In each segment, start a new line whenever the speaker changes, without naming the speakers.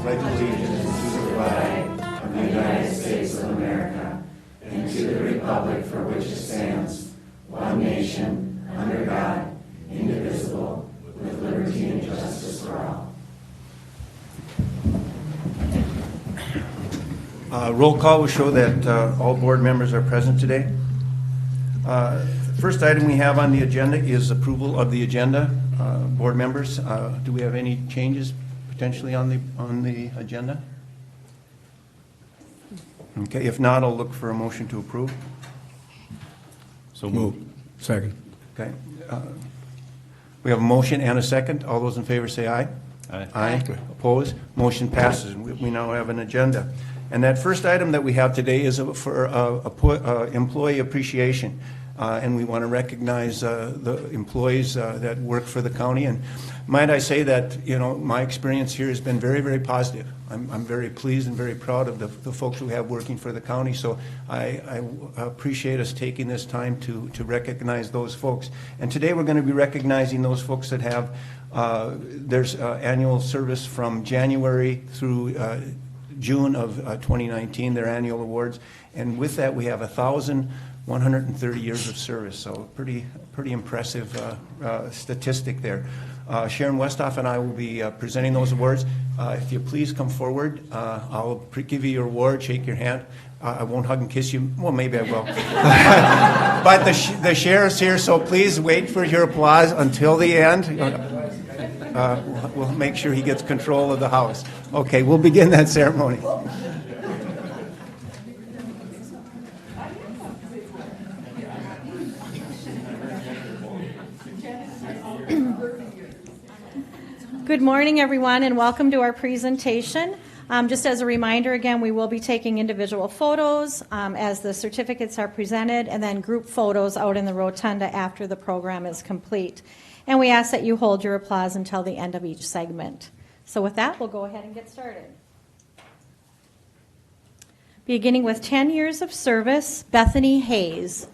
pledge allegiance to the flag of the United States of America and to the republic for which it stands, one nation, under God, indivisible, with liberty and justice for all. Roll call will show that all board members are present today. First item we have on the agenda is approval of the agenda. Board members, do we have any changes potentially on the agenda? Okay, if not, I'll look for a motion to approve.
So moved. Second.
Okay. We have a motion and a second. All those in favor say aye.
Aye.
Aye. Opposed? Motion passes. We now have an agenda. And that first item that we have today is for employee appreciation. And we want to recognize the employees that work for the county. And might I say that, you know, my experience here has been very, very positive. I'm very pleased and very proud of the folks we have working for the county. So I appreciate us taking this time to recognize those folks. And today we're going to be recognizing those folks that have there's annual service from January through June of 2019, their annual awards. And with that, we have 1,130 years of service. So pretty impressive statistic there. Sharon Westhoff and I will be presenting those awards. If you please come forward, I'll give you your award, shake your hand. I won't hug and kiss you. Well, maybe I will. But the sheriff's here, so please wait for your applause until the end. We'll make sure he gets control of the house. Okay, we'll begin that ceremony.
Good morning, everyone, and welcome to our presentation. Just as a reminder, again, we will be taking individual photos as the certificates are presented, and then group photos out in the rotunda after the program is complete. And we ask that you hold your applause until the end of each segment. So with that, we'll go ahead and get started. Beginning with 10 years of service, Bethany Hayes.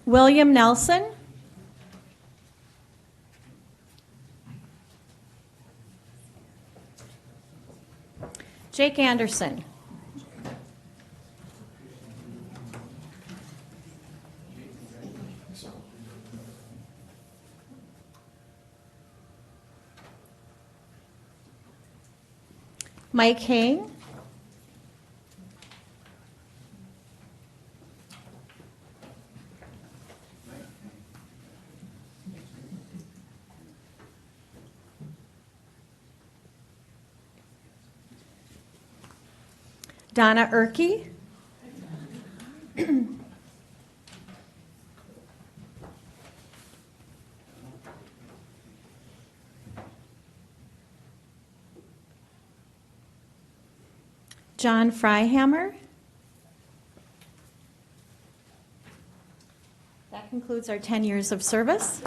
William Nelson. Jake Anderson. Mike Hang. Donna Erkey. John Freihammer. That concludes our 10 years of service.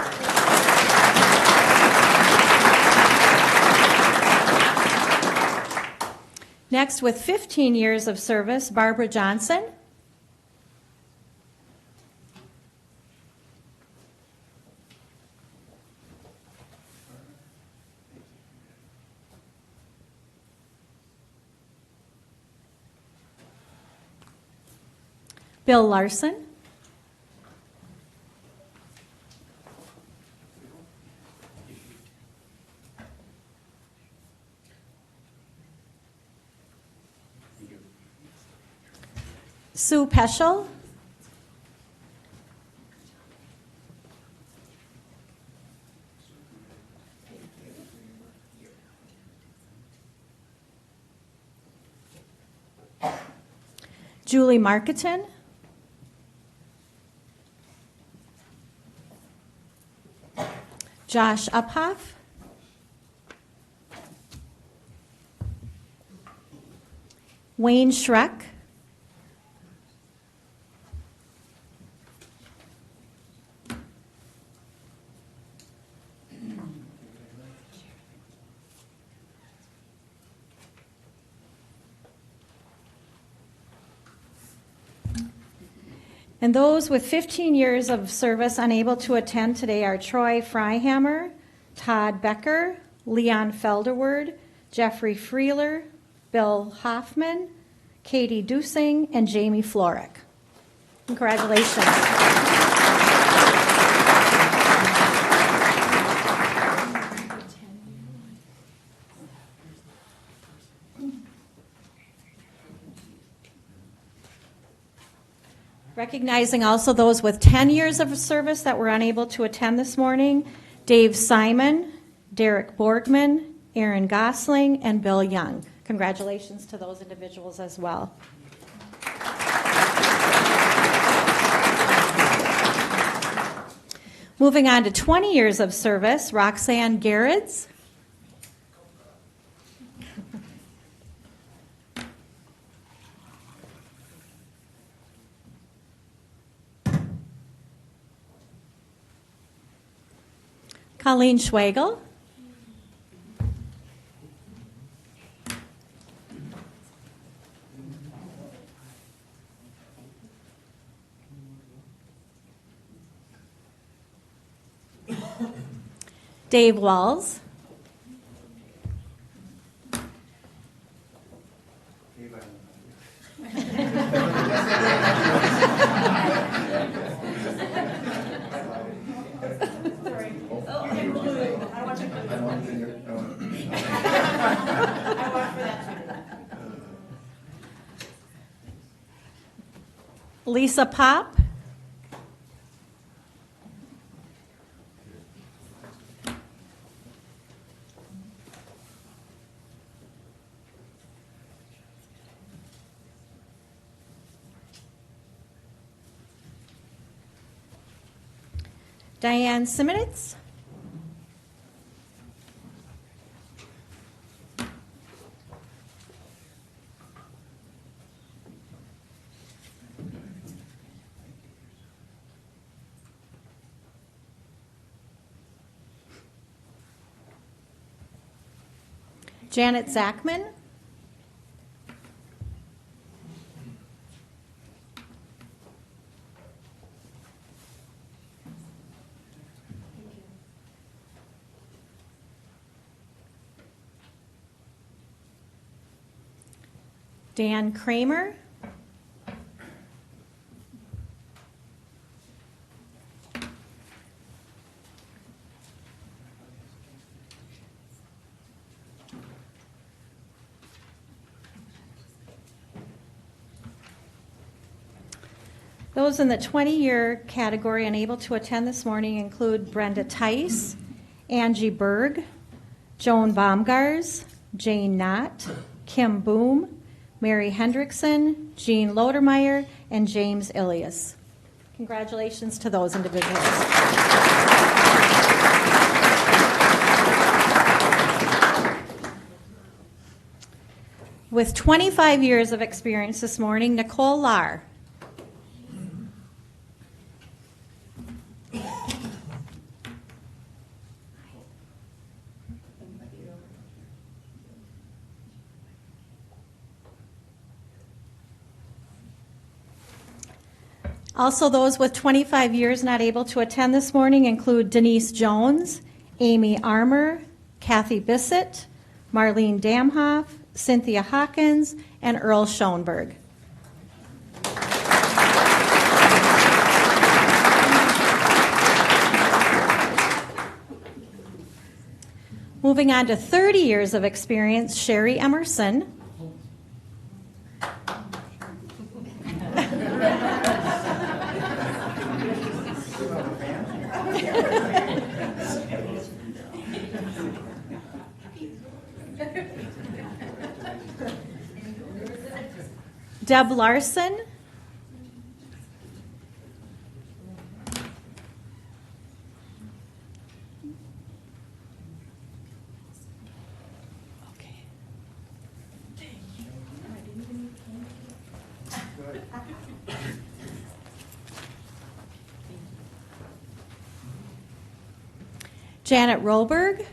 Next, with 15 years of service, Barbara Johnson. Bill Larson. Sue Peschel. Julie Marketon. Josh Uphoff. Wayne Schreck. And those with 15 years of service unable to attend today are Troy Freihammer, Todd Becker, Leon Felderword, Jeffrey Freeler, Bill Hoffman, Katie Dusing, and Jamie Florek. Congratulations. Recognizing also those with 10 years of service that were unable to attend this morning, Dave Simon, Derek Borgman, Aaron Gosling, and Bill Young. Congratulations to those individuals as well. Moving on to 20 years of service, Roxanne Garretts. Colleen Schwagel. Dave Walls. Lisa Pop. Diane Simonitz. Janet Zachman. Dan Kramer. Those in the 20-year category unable to attend this morning include Brenda Tice, Angie Berg, Joan Baumgars, Jane Knott, Kim Boom, Mary Hendrickson, Jean Lodermeyer, and James Ilias. Congratulations to those individuals. With 25 years of experience this morning, Nicole Lahr. Also, those with 25 years not able to attend this morning include Denise Jones, Amy Armour, Kathy Bissett, Marlene Damhoff, Cynthia Hawkins, and Earl Schoenberg. Moving on to 30 years of experience, Sherry Emerson. Deb Larson. Janet Roberg.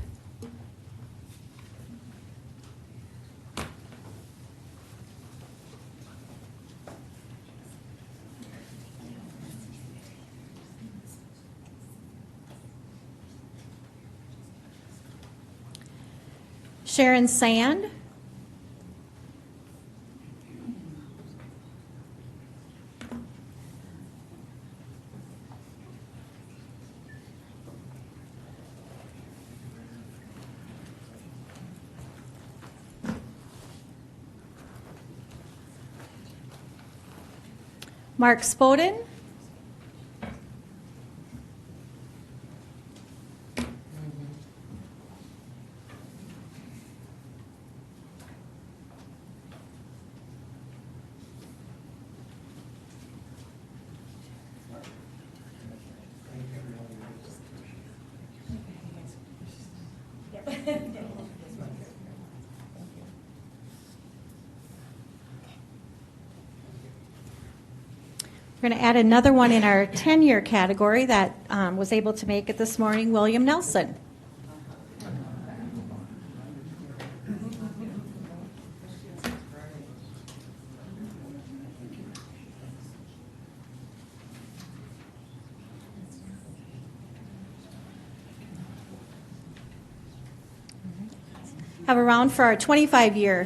Sharon Sand. Mark Spoden. We're going to add another one in our tenure category that was able to make it this morning, William Nelson. Have a round for our 25-year.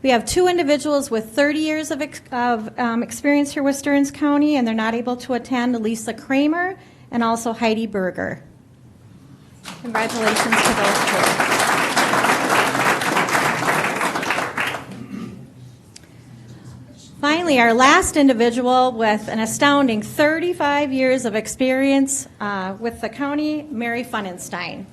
We have two individuals with 30 years of experience here with Stearns County, and they're not able to attend, Lisa Kramer and also Heidi Berger. Congratulations to those two. Finally, our last individual with an astounding 35 years of experience with the county, Mary Funenstein.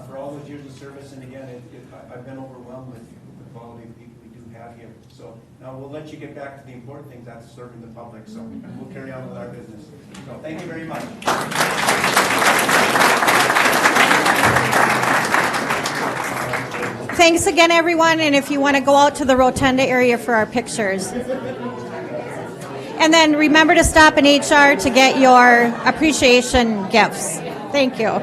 For all those years of service, and again, I've been overwhelmed with the quality of people we do have here. So now we'll let you get back to the important things, that's serving the public. So we'll carry on with our business. So thank you very much.
Thanks again, everyone. And if you want to go out to the rotunda area for our pictures. And then remember to stop in HR to get your appreciation gifts. Thank you.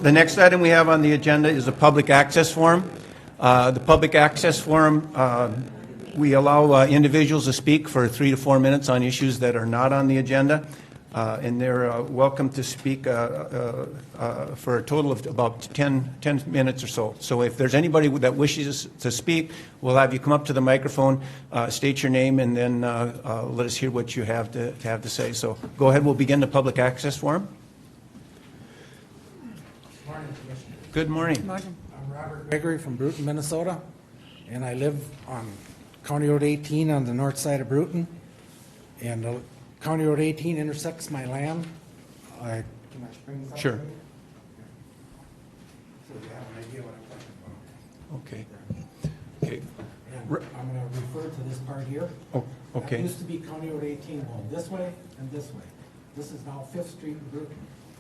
The next item we have on the agenda is a public access forum. The public access forum, we allow individuals to speak for 3 to 4 minutes on issues that are not on the agenda, and they're welcome to speak for a total of about 10 minutes or so. So if there's anybody that wishes to speak, we'll have you come up to the microphone, state your name, and then let us hear what you have to say. So go ahead, we'll begin the public access forum. Good morning.
I'm Robert Gregory from Bruton, Minnesota, and I live on County Road 18 on the north side of Bruton. And County Road 18 intersects my land. Can I bring this up?
Sure.
So you have an idea what I'm talking about.
Okay. Okay.
And I'm going to refer to this part here.
Oh,
That
okay.
used to be County Road 18 going this way and this way. This is now 5th Street in Bruton.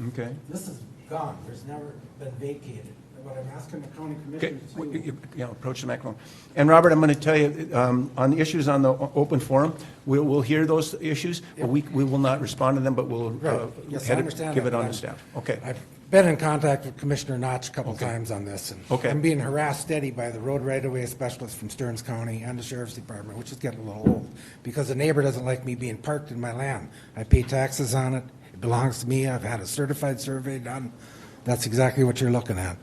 Okay.
This is gone. There's never been vacated. What I'm asking the county
Okay,
commissioners to do.
approach the microphone. And Robert, I'm going to tell you, on the issues on the open forum, we'll hear those issues, but we will not respond to them, but we'll
Right. Yes, I understand
give
that,
it on
but
the staff. Okay.
I've been in contact with Commissioner Notch a couple times on this, and
Okay.
I'm being harassed steady by the road right-of-way specialist from Stearns County and the Sheriff's Department, which is getting a little old, because the neighbor doesn't like me being parked in my land. I pay taxes on it. It belongs to me. I've had a certified survey done. That's exactly what you're looking at.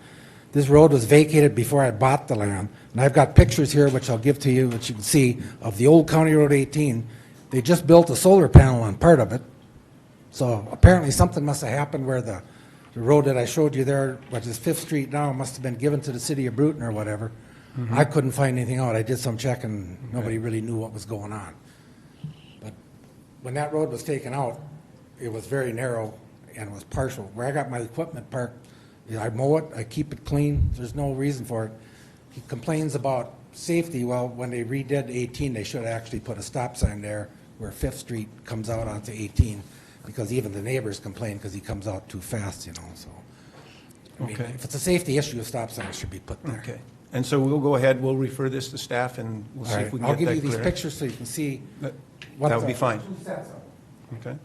This road was vacated before I bought the land, and I've got pictures here, which I'll give to you, which you can see, of the old County Road 18. They just built a solar panel on part of it. So apparently something must have happened where the road that I showed you there, which is 5th Street now, must have been given to the city of Bruton or whatever. I couldn't find anything out. I did some checking. Nobody really knew what was going on. But when that road was taken out, it was very narrow and was partial. Where I got my equipment parked, I mow it, I keep it clean. There's no reason for it. He complains about safety. Well, when they redid 18, they should have actually put a stop sign there where 5th Street comes out onto 18, because even the neighbors complain because he comes out too fast, you know, so. I mean,
Okay.
if it's a safety issue, a stop sign should be put there.
Okay. And so we'll go ahead, we'll refer this to staff, and we'll
All
see
right,
if we can
I'll
get that
give you
clear.
these pictures so you can see.
That
what
that would
the-
be fine.
Two sets of them.
Okay.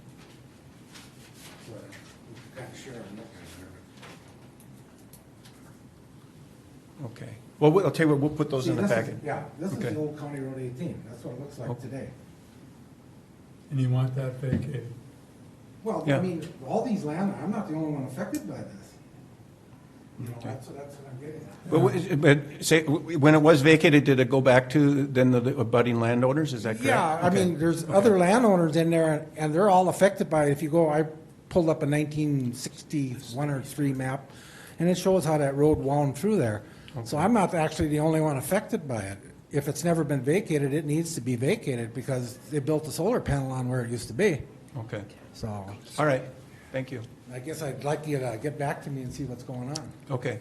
Kind of share them, look at it.
Okay. Well, I'll tell you what, we'll put those
See,
in the
this is-
packet.
Yeah, this is
Okay.
the old County Road 18. That's what it looks like
Okay.
today.
And you want that vacated?
Well,
Yeah.
I mean, all these land, I'm not the only one affected by this. You know, that's what I'm getting at.
But say, when it was vacated, did it go back to then the abutting landowners? Is that correct?
Yeah, I
Okay.
mean, there's other landowners in there, and they're all affected by it. If you go, I pulled up a 1961 or 3 map, and it shows how that road wound through there. So I'm not actually the only one affected by it. If it's never been vacated, it needs to be vacated because they built a solar panel on where it used to be.
Okay.
So
All right. Thank you.
I guess I'd like you to get back to me and see what's going on.
Okay.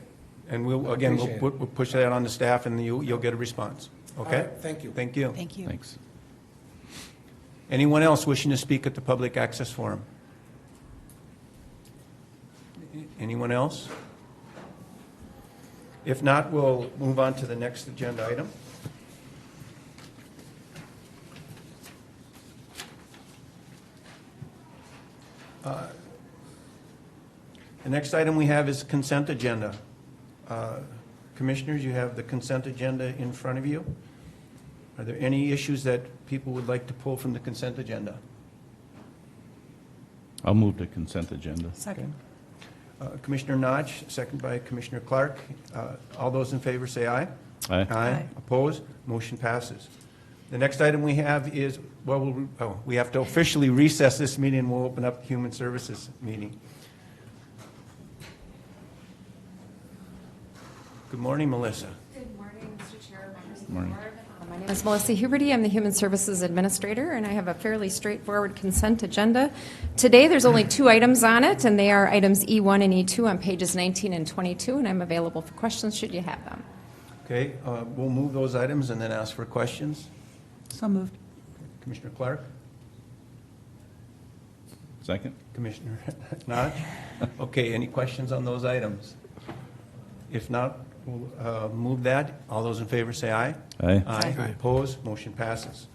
And we'll, again,
Appreciate
we'll push that on the staff, and you'll get a response. Okay?
All right, thank you.
Thank you.
Thank you.
Thanks.
Anyone else wishing to speak at the public access forum? Anyone else? If not, we'll move on to the next agenda item. The next item we have is consent agenda. Commissioners, you have the consent agenda in front of you. Are there any issues that people would like to pull from the consent agenda?
I'll move the consent agenda.
Second.
Commissioner Notch, second by Commissioner Clark. All those in favor say aye.
Aye.
Aye.
Opposed? Motion passes. The next item we have is, we have to officially recess this meeting, and we'll open up the Human Services meeting. Good morning, Melissa.
Good morning, Mr. Chair, members of the
Morning.
board. My name is Melissa Huberty. I'm the Human Services Administrator, and I have a fairly straightforward consent agenda. Today, there's only 2 items on it, and they are items E1 and E2 on pages 19 and 22, and I'm available for questions should you have them.
Okay, we'll move those items and then ask for questions.
So moved.
Commissioner Clark?
Second?
Commissioner Notch? Okay, any questions on those items? If not, we'll move that. All those in favor say aye.
Aye.
Aye. Opposed? Motion passes.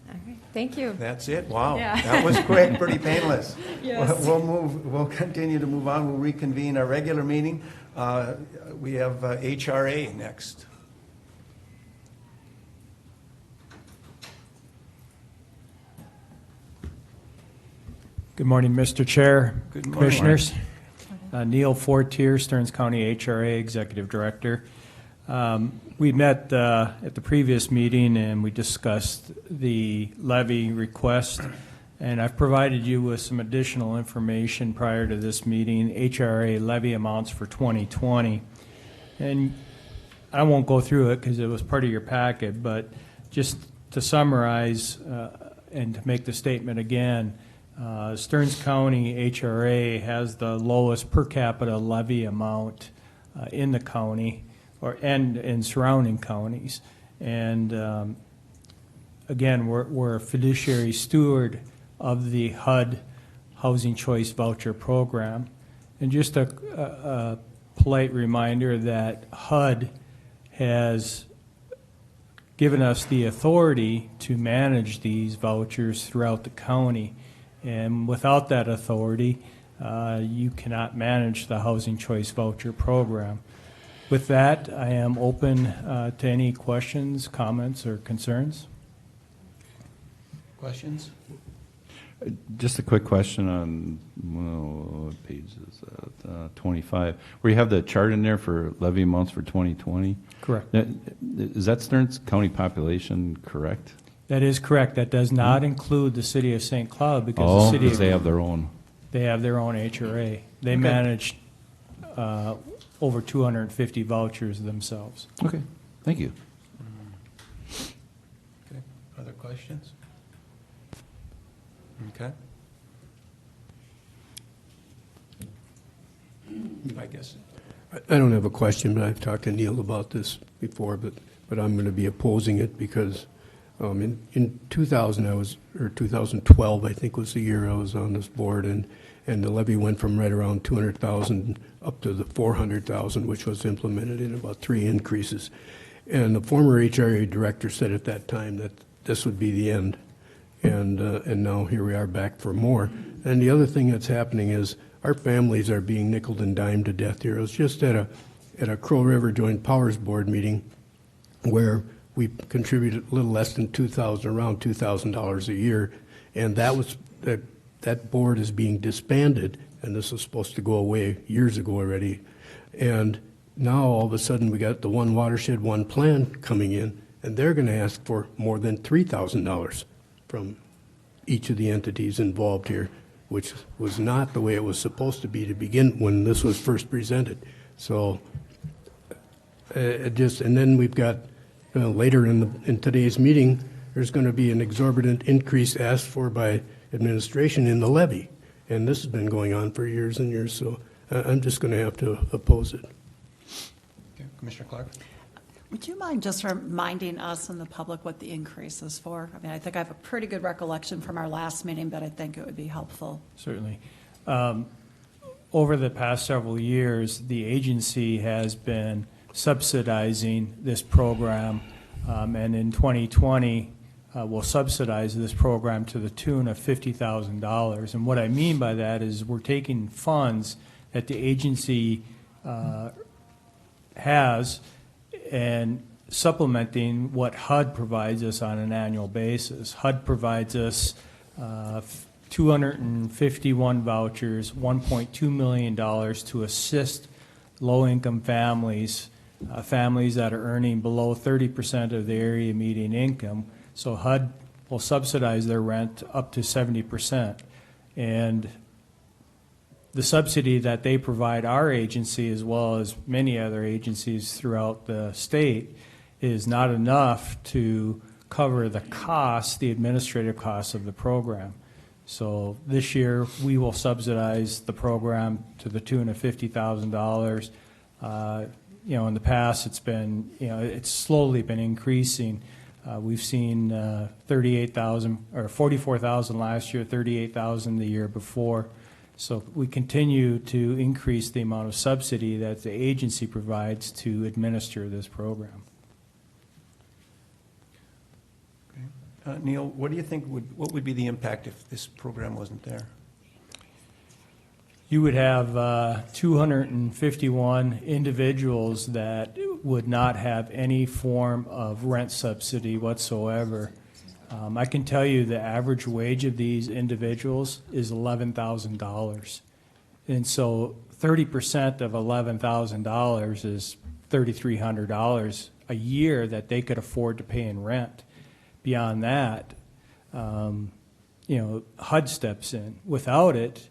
All right, thank you.
That's it? Wow.
Yeah.
That was quick, pretty painless.
Yes.
We'll continue to move on. We'll reconvene our regular meeting. We have HRA next.
Good morning, Mr. Chair,
Good morning.
Commissioners. Neil Fortier, Stearns County HRA Executive Director. We met at the previous meeting and we discussed the levy request, and I've provided you with some additional information prior to this meeting, HRA levy amounts for 2020. And I won't go through it because it was part of your packet, but just to summarize and to make the statement again, Stearns County HRA has the lowest per capita levy amount in the county and in surrounding counties. And again, we're a fiduciary steward of the HUD Housing Choice Voucher Program. And just a polite reminder that HUD has given us the authority to manage these vouchers throughout the county. And without that authority, you cannot manage the Housing Choice Voucher Program. With that, I am open to any questions, comments, or concerns.
Questions?
Just a quick question on, well, what page is that? 25, where you have the chart in there for levy amounts for 2020.
Correct.
Is that Stearns County population correct?
That is correct. That does not include the city of St. Cloud because the
Oh,
city
because they have their own.
they have their own HRA. They manage over 250 vouchers themselves.
Okay, thank you.
Okay, other questions? Okay. I guess.
I don't have a question, but I've talked to Neil about this before, but I'm going to be opposing it because in 2000 or 2012, I think was the year I was on this board, and the levy went from right around 200,000 up to the 400,000, which was implemented in about 3 increases. And the former HRA director said at that time that this would be the end, and now here we are back for more. And the other thing that's happening is our families are being nickeled and dimed to death here. I was just at a Crow River Joint Powers Board meeting where we contributed a little less than around $2,000 a year, and that board is being disbanded, and this was supposed to go away years ago already. And now all of a sudden we got the One Watershed, One Plan coming in, and they're going to ask for more than $3,000 from each of the entities involved here, which was not the way it was supposed to be to begin when this was first presented. So and then we've got later in today's meeting, there's going to be an exorbitant increase asked for by administration in the levy, and this has been going on for years and years. So I'm just going to have to oppose it.
Okay, Commissioner Clark?
Would you mind just reminding us and the public what the increase is for? I mean, I think I have a pretty good recollection from our last meeting, but I think it would be helpful.
Certainly. Over the past several years, the agency has been subsidizing this program, and in 2020, will subsidize this program to the tune of $50,000. And what I mean by that is we're taking funds that the agency has and supplementing what HUD provides us on an annual basis. HUD provides us 251 vouchers, $1.2 million to assist low-income families, families that are earning below 30% of the area median income. So HUD will subsidize their rent up to 70%. And the subsidy that they provide our agency, as well as many other agencies throughout the state, is not enough to cover the costs, the administrative costs of the program. So this year, we will subsidize the program to the tune of $50,000. In the past, it's been, it's slowly been increasing. We've seen 38,000 or 44,000 last year, 38,000 the year before. So we continue to increase the amount of subsidy that the agency provides to administer this program.
Okay. Neil, what do you think what would be the impact if this program wasn't there?
You would have 251 individuals that would not have any form of rent subsidy whatsoever. I can tell you the average wage of these individuals is $11,000. And so 30% of $11,000 is $3,300 a year that they could afford to pay in rent. Beyond that, HUD steps in. Without it,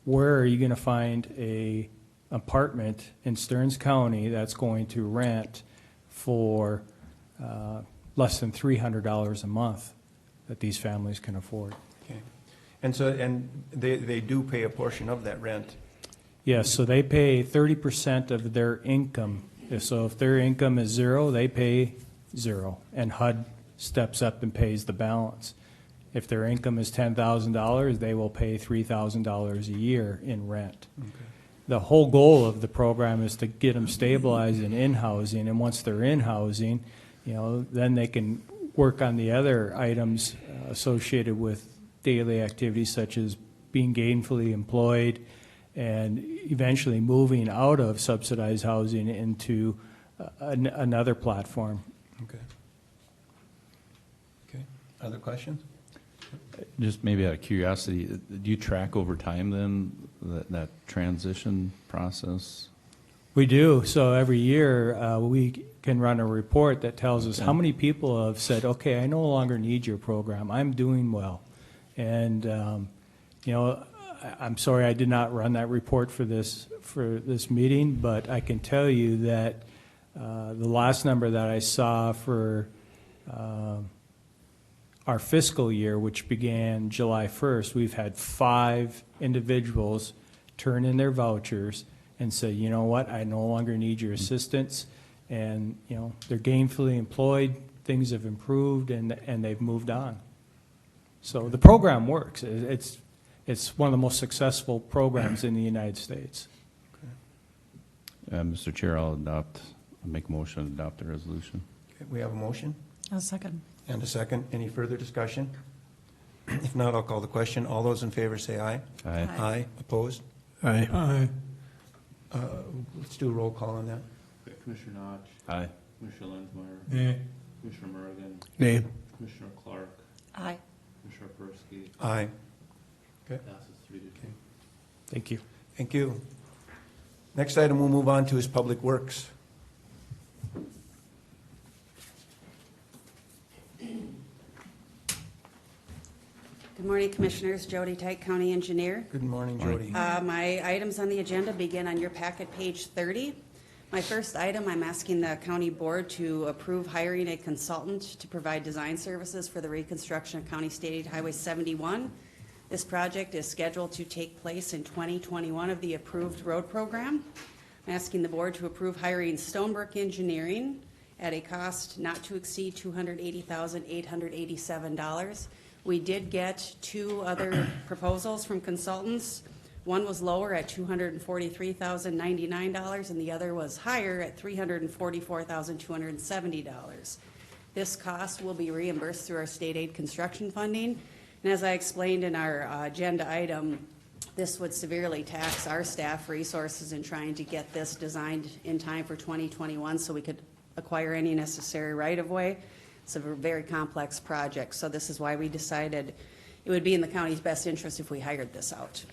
where are you going to find an apartment in Stearns County that's going to rent for less than $300 a month that these families can afford?
Okay. And they do pay a portion of that rent.
Yes, so they pay 30% of their income. So if their income is zero, they pay zero, and HUD steps up and pays the balance. If their income is $10,000, they will pay $3,000 a year in rent.
Okay.
the whole goal of the program is to get them stabilized and in housing, and once they're in housing, then they can work on the other items associated with daily activities such as being gainfully employed and eventually moving out of subsidized housing into another platform.
Okay. Okay. Other questions?
Just maybe out of curiosity, do you track over time then that transition process?
We do. So every year we can run a report that tells us how many people have said, okay, I no longer need your program. I'm doing well. And, I'm sorry I did not run that report for this meeting, but I can tell you that the last number that I saw for our fiscal year, which began July 1st, we've had 5 individuals turn in their vouchers and say, you know what, I no longer need your assistance. And, they're gainfully employed, things have improved, and they've moved on. So the program works. It's one of the most successful programs in the United States.
Mr. Chair, I'll make a motion to adopt the resolution.
Okay, we have a motion
A second.
and a second. Any further discussion? If not, I'll call the question. All those in favor say aye.
Aye.
Aye. Opposed?
Aye.
Aye.
Let's do a roll call on that.
Commissioner Notch,
Aye.
Commissioner Lenzmeyer,
Nay.
Commissioner Merrigan,
Nay.
Commissioner Clark,
Aye.
Commissioner Persky,
Aye. Okay.
passes 3-2.
Thank you.
Thank you. Next item we'll move on to is Public Works.
Good morning, Commissioners. Jody Tyke, County Engineer.
Good morning, Jody.
My items on the agenda begin on your packet, page 30. My first item, I'm asking the County Board to approve hiring a consultant to provide design services for the reconstruction of County State Aid Highway 71. This project is scheduled to take place in 2021 of the approved road program. I'm asking the Board to approve hiring Stonework Engineering at a cost not to exceed $280,887. We did get 2 other proposals from consultants. One was lower at $243,099, and the other was higher at $344,270. This cost will be reimbursed through our state aid construction funding. And as I explained in our agenda item, this would severely tax our staff resources in trying to get this designed in time for 2021 so we could acquire any necessary right-of-way. It's a very complex project, so this is why we decided it would be in the county's best interest if we hired this out.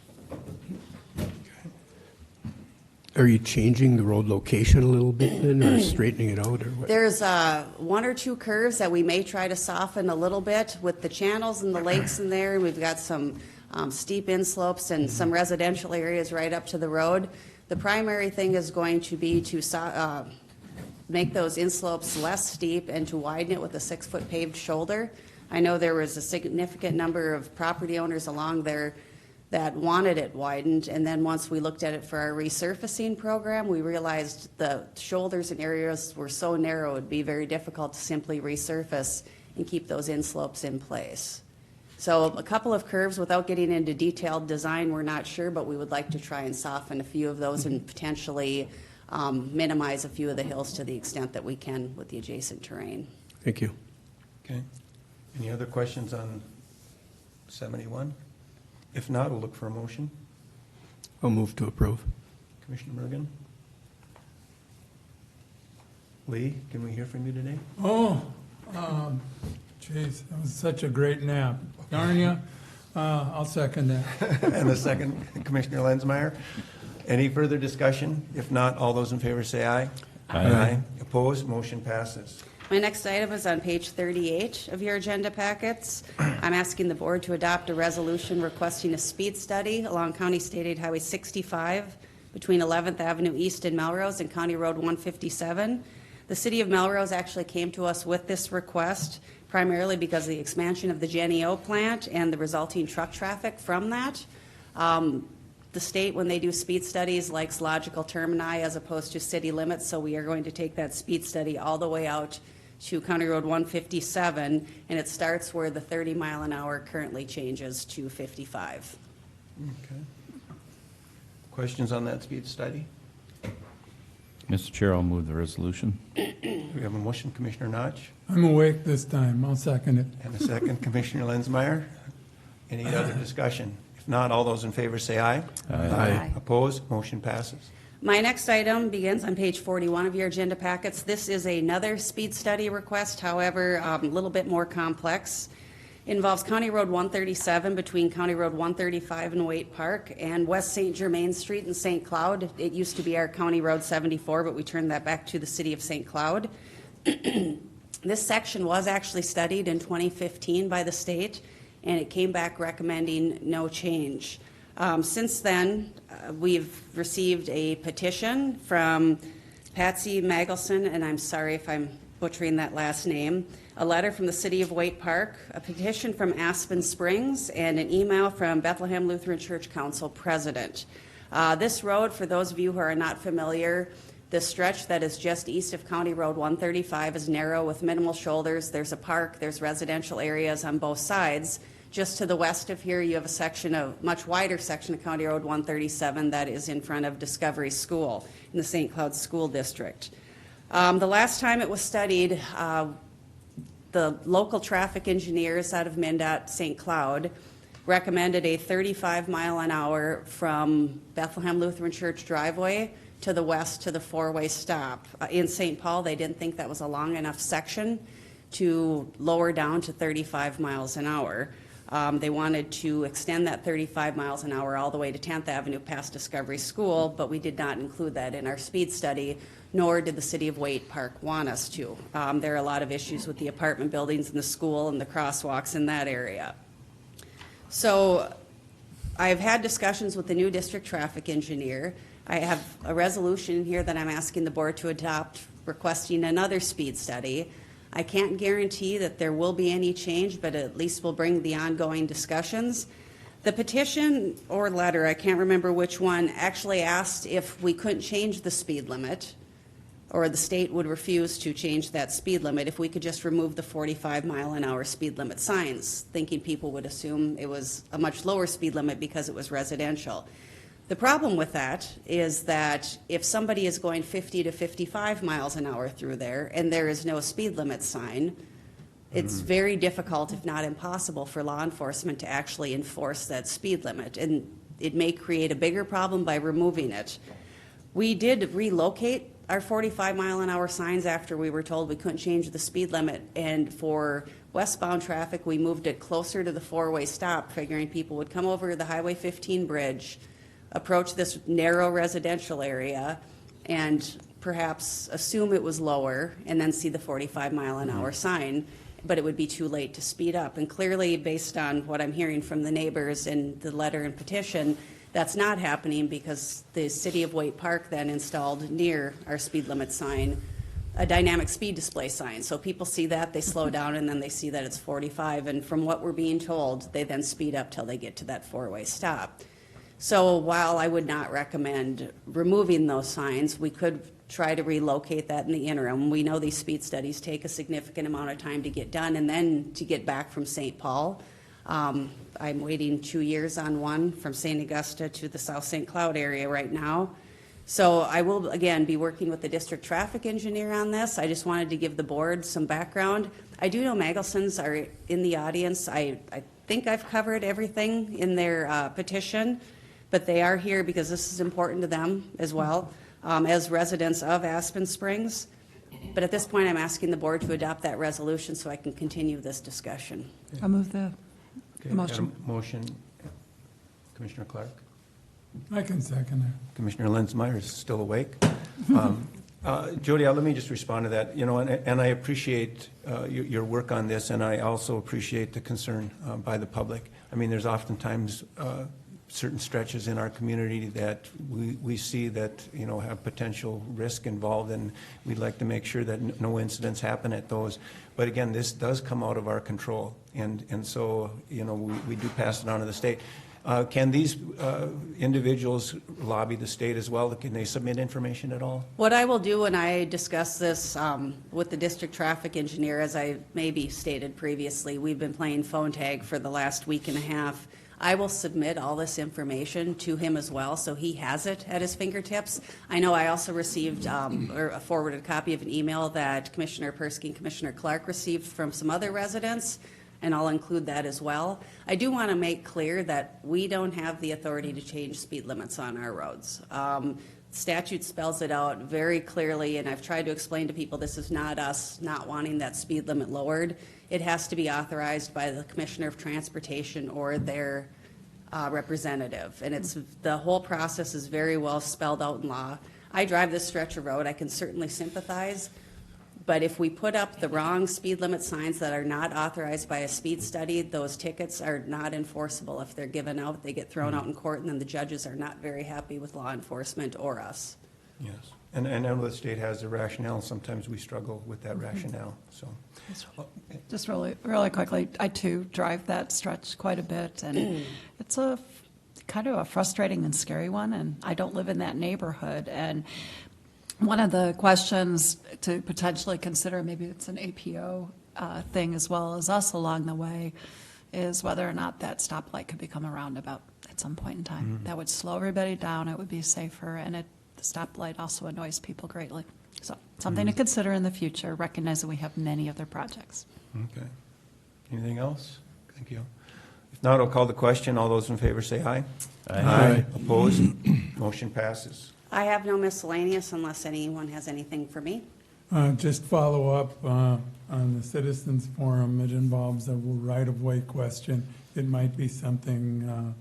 Are you changing the road location a little bit then, or straightening it out, or what?
There's 1 or 2 curves that we may try to soften a little bit with the channels and the lakes in there. We've got some steep inslopes and some residential areas right up to the road. The primary thing is going to be to make those inslopes less steep and to widen it with a 6-foot paved shoulder. I know there was a significant number of property owners along there that wanted it widened, and then once we looked at it for our resurfacing program, we realized the shoulders and areas were so narrow it would be very difficult to simply resurface and keep those inslopes in place. So a couple of curves, without getting into detailed design, we're not sure, but we would like to try and soften a few of those and potentially minimize a few of the hills to the extent that we can with the adjacent terrain.
Thank you.
Okay. Any other questions on 71? If not, we'll look for a motion.
I'll move to approve.
Commissioner Mergen? Lee, can we hear from you today?
Oh, geez, that was such a great nap. Darn ya. I'll second that.
And the second, Commissioner Lenzmeyer. Any further discussion? If not, all those in favor say aye.
Aye.
Opposed? Motion passes.
My next item is on page 38 of your agenda packets. I'm asking the board to adopt a resolution requesting a speed study along County State Aid Highway 65 between 11th Avenue East and Melrose and County Road 157. The city of Melrose actually came to us with this request primarily because of the expansion of the Genio plant and the resulting truck traffic from that. The state, when they do speed studies, likes logical termini as opposed to city limits, so we are going to take that speed study all the way out to County Road 157, and it starts where the 30 mile an hour currently changes to 55.
Okay. Questions on that speed study?
Mr. Chair, I'll move the resolution.
We have a motion, Commissioner Notch,
I'm awake this time. I'll second it.
and a second, Commissioner Lenzmeyer. Any other discussion? If not, all those in favor say aye.
Aye.
Opposed? Motion passes.
My next item begins on page 41 of your agenda packets. This is another speed study request, however, a little bit more complex. Involves County Road 137 between County Road 135 and Waite Park and West St. Germain Street in St. Cloud. It used to be our County Road 74, but we turned that back to the city of St. Cloud. This section was actually studied in 2015 by the state, and it came back recommending no change. Since then, we've received a petition from Patsy Magelson, and I'm sorry if I'm butchering that last name, a letter from the city of Waite Park, a petition from Aspen Springs, and an email from Bethlehem Lutheran Church Council President. This road, for those of you who are not familiar, the stretch that is just east of County Road 135 is narrow with minimal shoulders. There's a park, there's residential areas on both sides. Just to the west of here, you have a section of, much wider section of County Road 137 that is in front of Discovery School in the St. Cloud School District. The last time it was studied, the local traffic engineers out of MnDOT St. Cloud recommended a 35 mile an hour from Bethlehem Lutheran Church driveway to the west to the four-way stop. In St. Paul, they didn't think that was a long enough section to lower down to 35 miles an hour. They wanted to extend that 35 miles an hour all the way to 10th Avenue past Discovery School, but we did not include that in our speed study, nor did the city of Waite Park want us to. There are a lot of issues with the apartment buildings and the school and the crosswalks in that area. So I've had discussions with the new district traffic engineer. I have a resolution here that I'm asking the board to adopt requesting another speed study. I can't guarantee that there will be any change, but at least we'll bring the ongoing discussions. The petition or letter, I can't remember which one, actually asked if we couldn't change the speed limit, or the state would refuse to change that speed limit if we could just remove the 45 mile an hour speed limit signs, thinking people would assume it was a much lower speed limit because it was residential. The problem with that is that if somebody is going 50 to 55 miles an hour through there and there is no speed limit sign, it's very difficult, if not impossible, for law enforcement to actually enforce that speed limit. And it may create a bigger problem by removing it. We did relocate our 45 mile an hour signs after we were told we couldn't change the speed limit. And for westbound traffic, we moved it closer to the four-way stop, figuring people would come over the Highway 15 bridge, approach this narrow residential area, and perhaps assume it was lower and then see the 45 mile an hour sign, but it would be too late to speed up. And clearly, based on what I'm hearing from the neighbors and the letter and petition, that's not happening because the city of Waite Park then installed near our speed limit sign a dynamic speed display sign. So people see that, they slow down, and then they see that it's 45. And from what we're being told, they then speed up till they get to that four-way stop. So while I would not recommend removing those signs, we could try to relocate that in the interim. We know these speed studies take a significant amount of time to get done and then to get back from St. Paul. I'm waiting 2 years on one from St. Augusta to the South St. Cloud area right now. So I will, again, be working with the district traffic engineer on this. I just wanted to give the board some background. I do know Magelsons are in the audience. I think I've covered everything in their petition, but they are here because this is important to them as well, as residents of Aspen Springs. But at this point, I'm asking the board to adopt that resolution so I can continue this discussion.
I'll move the
Okay,
motion.
got a motion. Commissioner Clark?
I can second it.
Commissioner Lenzmeyer is still awake. Jody, let me just respond to that. You know, and I appreciate your work on this, and I also appreciate the concern by the public. I mean, there's oftentimes certain stretches in our community that we see that, you know, have potential risk involved, and we'd like to make sure that no incidents happen at those. But again, this does come out of our control, and so, you know, we do pass it on to the state. Can these individuals lobby the state as well? Can they submit information at all?
What I will do when I discuss this with the district traffic engineer, as I maybe stated previously, we've been playing phone tag for the last week and a half. I will submit all this information to him as well, so he has it at his fingertips. I know I also received, or a forwarded copy of an email that Commissioner Persky and Commissioner Clark received from some other residents, and I'll include that as well. I do want to make clear that we don't have the authority to change speed limits on our roads. Statute spells it out very clearly, and I've tried to explain to people this is not us not wanting that speed limit lowered. It has to be authorized by the Commissioner of Transportation or their representative, and the whole process is very well spelled out in law. I drive this stretch of road. I can certainly sympathize, but if we put up the wrong speed limit signs that are not authorized by a speed study, those tickets are not enforceable. If they're given out, they get thrown out in court, and then the judges are not very happy with law enforcement or us.
Yes. And I know the state has a rationale. Sometimes we struggle with that rationale, so.
Just really, really quickly, I too drive that stretch quite a bit, and it's a kind of a frustrating and scary one, and I don't live in that neighborhood. And one of the questions to potentially consider, maybe it's an APO thing as well as us along the way, is whether or not that stoplight could become a roundabout at some point in time. That would slow everybody down, it would be safer, and the stoplight also annoys people greatly. So something to consider in the future, recognizing we have many other projects.
Okay. Anything else? Thank you. If not, I'll call the question. All those in favor say aye.
Aye.
Opposed? Motion passes.
I have no miscellaneous unless anyone has anything for me.
Just follow up on the citizens forum. It involves a right-of-way question. It might be something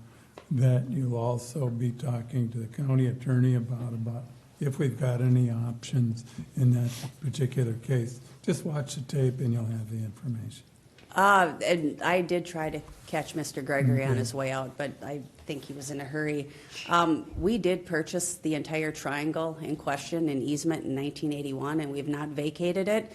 that you'll also be talking to the county attorney about if we've got any options in that particular case. Just watch the tape and you'll have the information.
And I did try to catch Mr. Gregory on his way out, but I think he was in a hurry. We did purchase the entire triangle in question in easement in 1981, and we have not vacated it,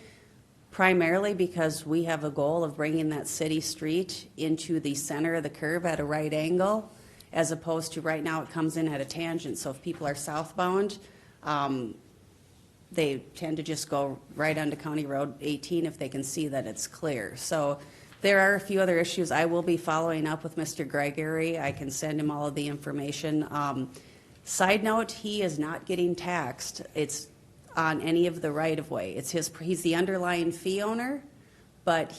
primarily because we have a goal of bringing that city street into the center of the curve at a right angle, as opposed to right now it comes in at a tangent. So if people are southbound, they tend to just go right onto County Road 18 if they can see that it's clear. So there are a few other issues. I will be following up with Mr. Gregory. I can send him all of the information. Side note, he is not getting taxed. It's on any of the right-of-way. He's the underlying fee owner, but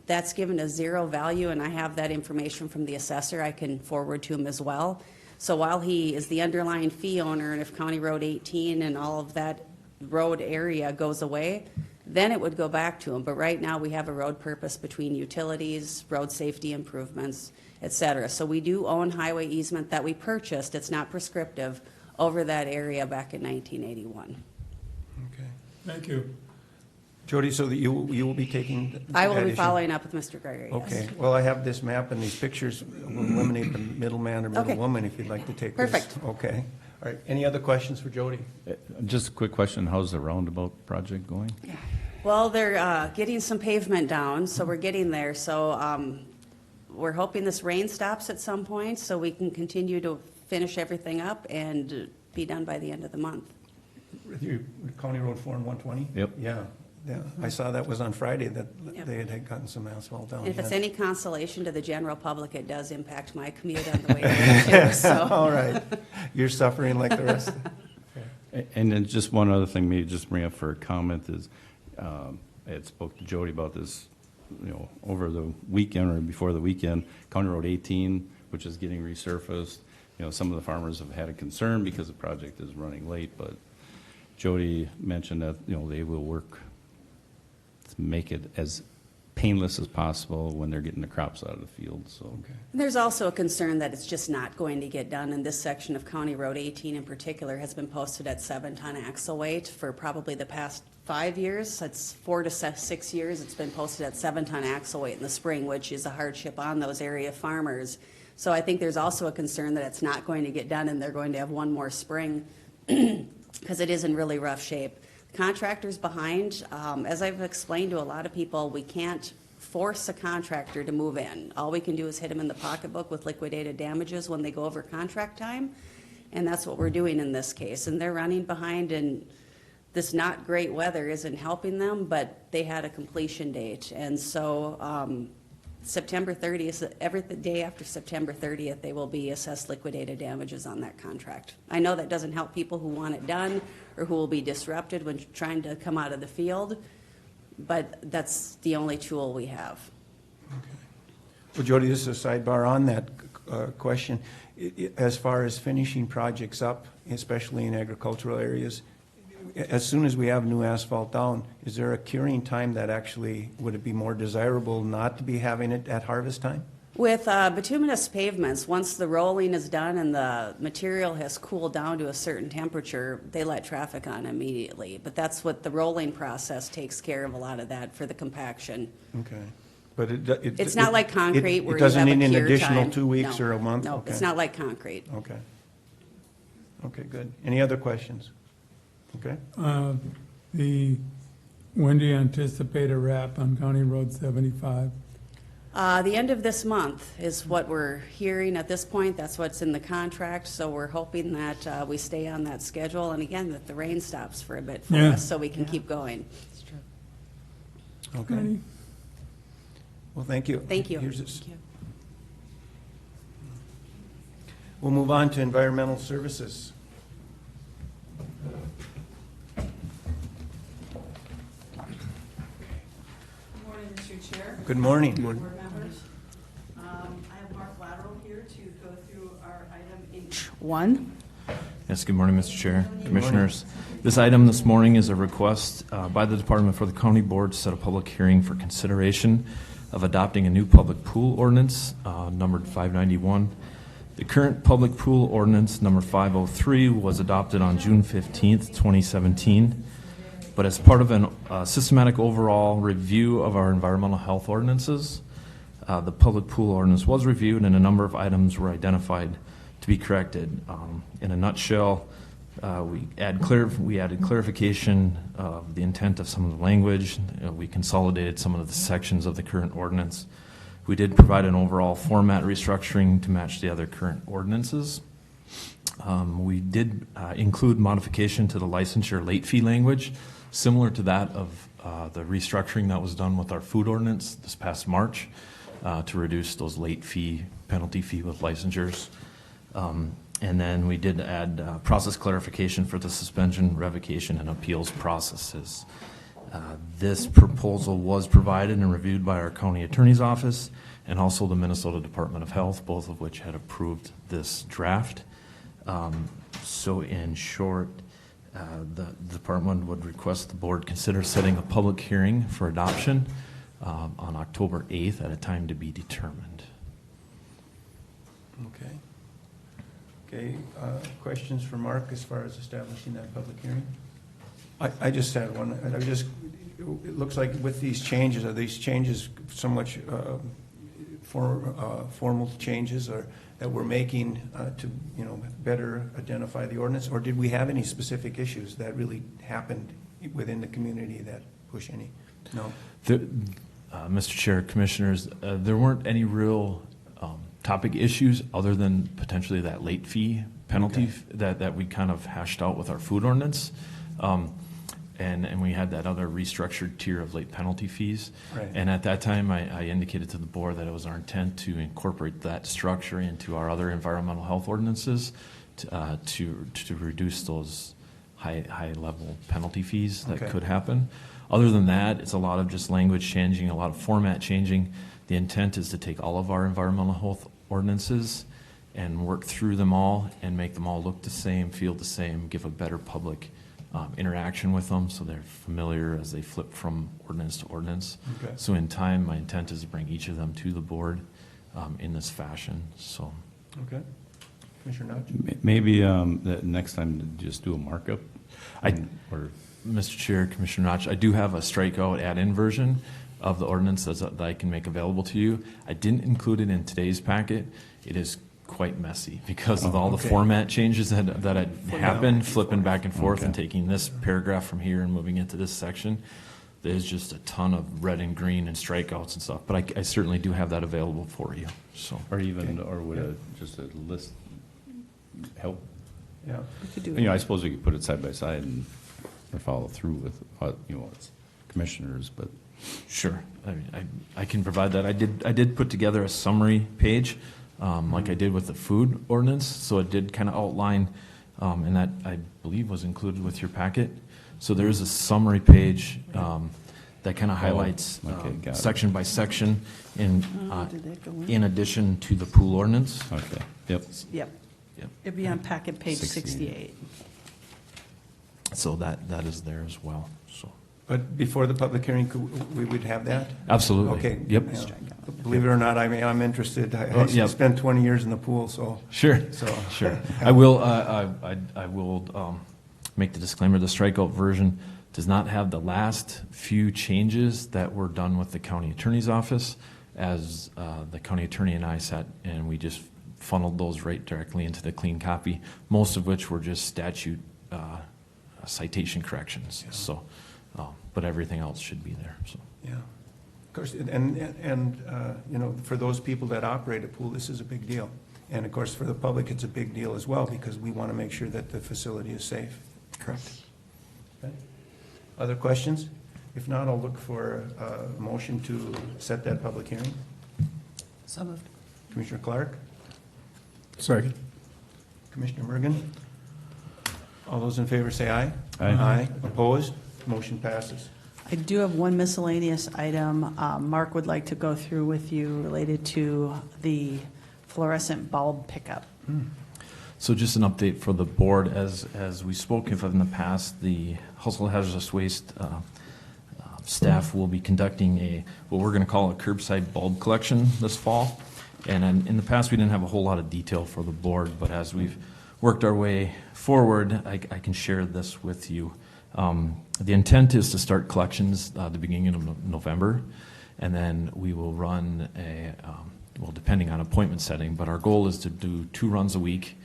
that's given a zero value, and I have that information from the assessor I can forward to him as well. So while he is the underlying fee owner, and if County Road 18 and all of that road area goes away, then it would go back to him. But right now, we have a road purpose between utilities, road safety improvements, et cetera. So we do own highway easement that we purchased, it's not prescriptive, over that area back in 1981.
Okay.
Thank you.
Jody, so that you will be taking
I will
that
be
issue?
following up with Mr. Gregory, yes.
Okay. Well, I have this map and these pictures. We'll eliminate the middleman or
Okay.
middlewoman if you'd like to take this.
Perfect.
Okay. All right. Any other questions for Jody?
Just a quick question, how's the roundabout project going?
Well, they're getting some pavement down, so we're getting there. So we're hoping this rain stops at some point so we can continue to finish everything up and be done by the end of the month.
County Road 4 and 120?
Yep.
Yeah. Yeah. I saw that was on Friday that
Yep.
they had gotten some asphalt down.
If it's
yeah.
any consolation to the general public, it does impact my commute on the way there, too, so.
All right. You're suffering like the rest.
And then just one other thing, maybe just bring up for a comment is, I had spoke to Jody about this, over the weekend or before the weekend, County Road 18, which is getting resurfaced. Some of the farmers have had a concern because the project is running late, but Jody mentioned that, they will work to make it as painless as possible when they're getting the crops out of the field, so.
Okay.
There's also a concern that it's just not going to get done, and this section of County Road 18 in particular has been posted at 7-ton axle weight for probably the past 5 years. It's 4 to 6 years. It's been posted at 7-ton axle weight in the spring, which is a hardship on those area farmers. So I think there's also a concern that it's not going to get done and they're going to have one more spring because it is in really rough shape. Contractors behind, as I've explained to a lot of people, we can't force a contractor to move in. All we can do is hit them in the pocketbook with liquidated damages when they go over contract time, and that's what we're doing in this case. And they're running behind, and this not great weather isn't helping them, but they had a completion date. And so September 30th, every day after September 30th, they will be assessed liquidated damages on that contract. I know that doesn't help people who want it done or who will be disrupted when trying to come out of the field, but that's the only tool we have.
Well, Jody, this is a sidebar on that question. As far as finishing projects up, especially in agricultural areas, as soon as we have new asphalt down, is there a curing time that actually, would it be more desirable not to be having it at harvest time?
With bituminous pavements, once the rolling is done and the material has cooled down to a certain temperature, they let traffic on immediately. But that's what the rolling process takes care of, a lot of that for the compaction.
Okay. But
It's not like concrete where
it
you have
doesn't
a
need an
cure
additional
time.
2 weeks
No,
or a month?
No,
Okay.
it's not like concrete.
Okay. Okay, good. Any other questions? Okay.
When do you anticipate a wrap on County Road 75?
The end of this month is what we're hearing at this point. That's what's in the contract, so we're hoping that we stay on that schedule, and again, that the rain stops for a bit for
Yeah.
us, so we can keep going.
Okay.
Ready?
Well, thank you.
Thank you.
Here's this. We'll move on to environmental services.
Good morning, Mr. Chair.
Good morning.
Board members. I have Mark Lateral here to go through our item H1.
Yes, good morning, Mr. Chair, Commissioners. This item this morning is a request by the Department for the County Board to set a public hearing for consideration of adopting a new public pool ordinance, numbered 591. The current public pool ordinance, number 503, was adopted on June 15th, 2017. But as part of a systematic overall review of our environmental health ordinances, the public pool ordinance was reviewed and a number of items were identified to be corrected. In a nutshell, we added clarification of the intent of some of the language. We consolidated some of the sections of the current ordinance. We did provide an overall format restructuring to match the other current ordinances. We did include modification to the licensure late fee language, similar to that of the restructuring that was done with our food ordinance this past March to reduce those late fee, penalty fee with licensures. And then we did add process clarification for the suspension, revocation, and appeals processes. This proposal was provided and reviewed by our county attorney's office and also the Minnesota Department of Health, both of which had approved this draft. So in short, the department would request the board consider setting a public hearing for adoption on October 8th at a time to be determined.
Okay. Okay, questions for Mark as far as establishing that public hearing? I just had one. It looks like with these changes, are these changes so much formal changes or that we're making to, better identify the ordinance? Or did we have any specific issues that really happened within the community that push any? No?
Mr. Chair, Commissioners, there weren't any real topic issues other than potentially that late fee penalty that we kind of hashed out with our food ordinance. And we had that other restructured tier of late penalty fees.
Right.
And at that time, I indicated to the board that it was our intent to incorporate that structure into our other environmental health ordinances to reduce those high level penalty fees that could happen. Other than that, it's a lot of just language changing, a lot of format changing. The intent is to take all of our environmental health ordinances and work through them all and make them all look the same, feel the same, give a better public interaction with them so they're familiar as they flip from ordinance to ordinance.
Okay.
So in time, my intent is to bring each of them to the board in this fashion. So.
Okay. Commissioner Notch?
Maybe the next time to just do a markup? Or
Mr. Chair, Commissioner Notch, I do have a strikeout add-in version of the ordinance that I can make available to you. I didn't include it in today's packet. It is quite messy because of all the format changes that had happened, flipping back and forth and taking this paragraph from here and moving into this section. There's just a ton of red and green and strikeouts and stuff, but I certainly do have that available for you. So,
or even, or would just a list help?
Yeah.
I suppose we could put it side by side and or follow through with, it's commissioners, but
Sure. I mean, I can provide that. I did put together a summary page, like I did with the food ordinance, so it did kind of outline, and that I believe was included with your packet. So there is a summary page that kind of highlights
okay, got it.
section by section
Did that go in?
in addition to the pool ordinance.
Okay, yep.
Yep.
Yep.
It'd be on packet page
68.
68.
So that is there as well. So
But before the public hearing, we would have that?
absolutely.
Okay.
Yep.
Yeah. Believe it or not, I'm interested. I
Oh, yep.
spent 20 years in the pool, so.
Sure.
So-
Sure. I will. I will make the disclaimer. The strikeout version does not have the last few changes that were done with the county attorney's office, as the county attorney and I sat and we just funneled those right directly into the clean copy. Most of which were just statute citation corrections.
Yeah.
So, but everything else should be there. So.
Yeah. Of course, and you know, for those people that operate a pool, this is a big deal. And of course, for the public, it's a big deal as well, because we want to make sure that the facility is safe.
Correct.
Okay. Other questions? If not, I'll look for a motion to set that public hearing.
So moved.
Commissioner Clark,
Second.
Commissioner Mergen. All those in favor say aye.
Aye.
Aye. Opposed? Motion passes.
I do have one miscellaneous item Mark would like to go through with you related to the fluorescent bulb pickup.
So just an update for the board, as we spoke of in the past, the household hazardous waste staff will be conducting what we're going to call a curbside bulb collection this fall. And in the past, we didn't have a whole lot of detail for the board, but as we've worked our way forward, I can share this with you. The intent is to start collections the beginning of November, and then we will run well, depending on appointment setting, but our goal is to do 2 runs a week,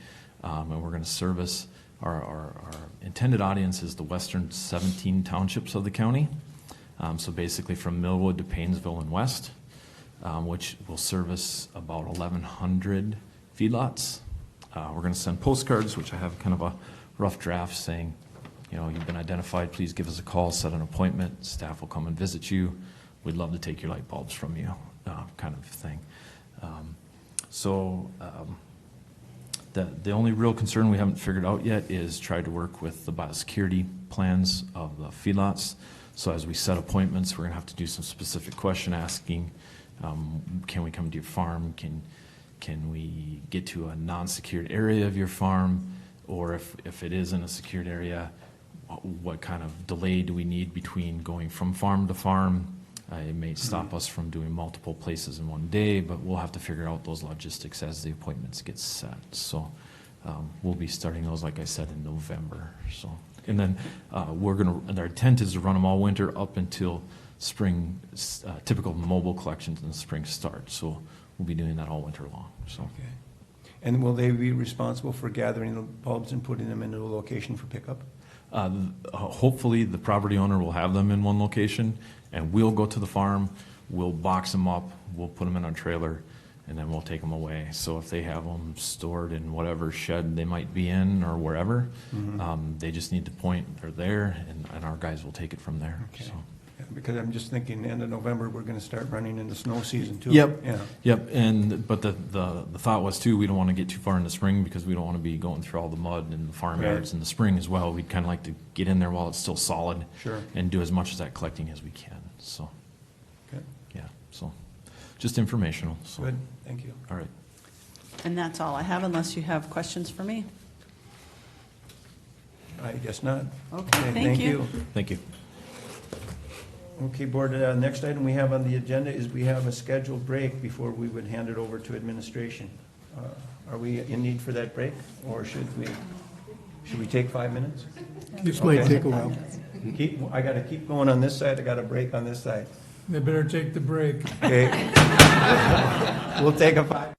and we're going to service our intended audience is the western 17 townships of the county. So basically from Millwood to Paynesville and west, which will service about 1,100 feedlots. We're going to send postcards, which I have kind of a rough draft saying, you know, you've been identified, please give us a call, set an appointment, staff will come and visit you. We'd love to take your light bulbs from you, kind of thing. The only real concern we haven't figured out yet is try to work with the biosecurity plans of the feedlots. So as we set appointments, we're going to have to do some specific question asking. Can we come to your farm? Can we get to a non-secured area of your farm? Or if it is in a secured area, what kind of delay do we need between going from farm to farm? It may stop us from doing multiple places in one day, but we'll have to figure out those logistics as the appointments get set. So we'll be starting those, like I said, in November. So, and then and our intent is to run them all winter up until spring. Typical mobile collections in the spring start. So we'll be doing that all winter long. So.
Okay. And will they be responsible for gathering the bulbs and putting them into a location for pickup?
Hopefully, the property owner will have them in one location, and we'll go to the farm, we'll box them up, we'll put them in a trailer, and then we'll take them away. So if they have them stored in whatever shed they might be in or wherever, they just need to point they're there, and our guys will take it from there.
Okay.
So.
Yeah, because I'm just thinking, end of November, we're going to start running into snow season too.
Yep.
Yeah.
Yep. But the thought was too, we don't want to get too far in the spring because we don't want to be going through all the mud in the farmyards in the spring as well. We'd kind of like to get in there while it's still solid.
Sure.
And do as much of that collecting as we can. So,
Okay.
yeah. So, just informational. So.
Good. Thank you.
All right.
And that's all I have, unless you have questions for me.
I guess not.
Okay, thank you.
Thank you.
Okay, Board, next item we have on the agenda is we have a scheduled break before we would hand it over to administration. Are we in need for that break, or should we take 5 minutes?
This might take a while.
I got to keep going on this side, I got a break on this side.
They better take the break.
Okay. We'll take a 5.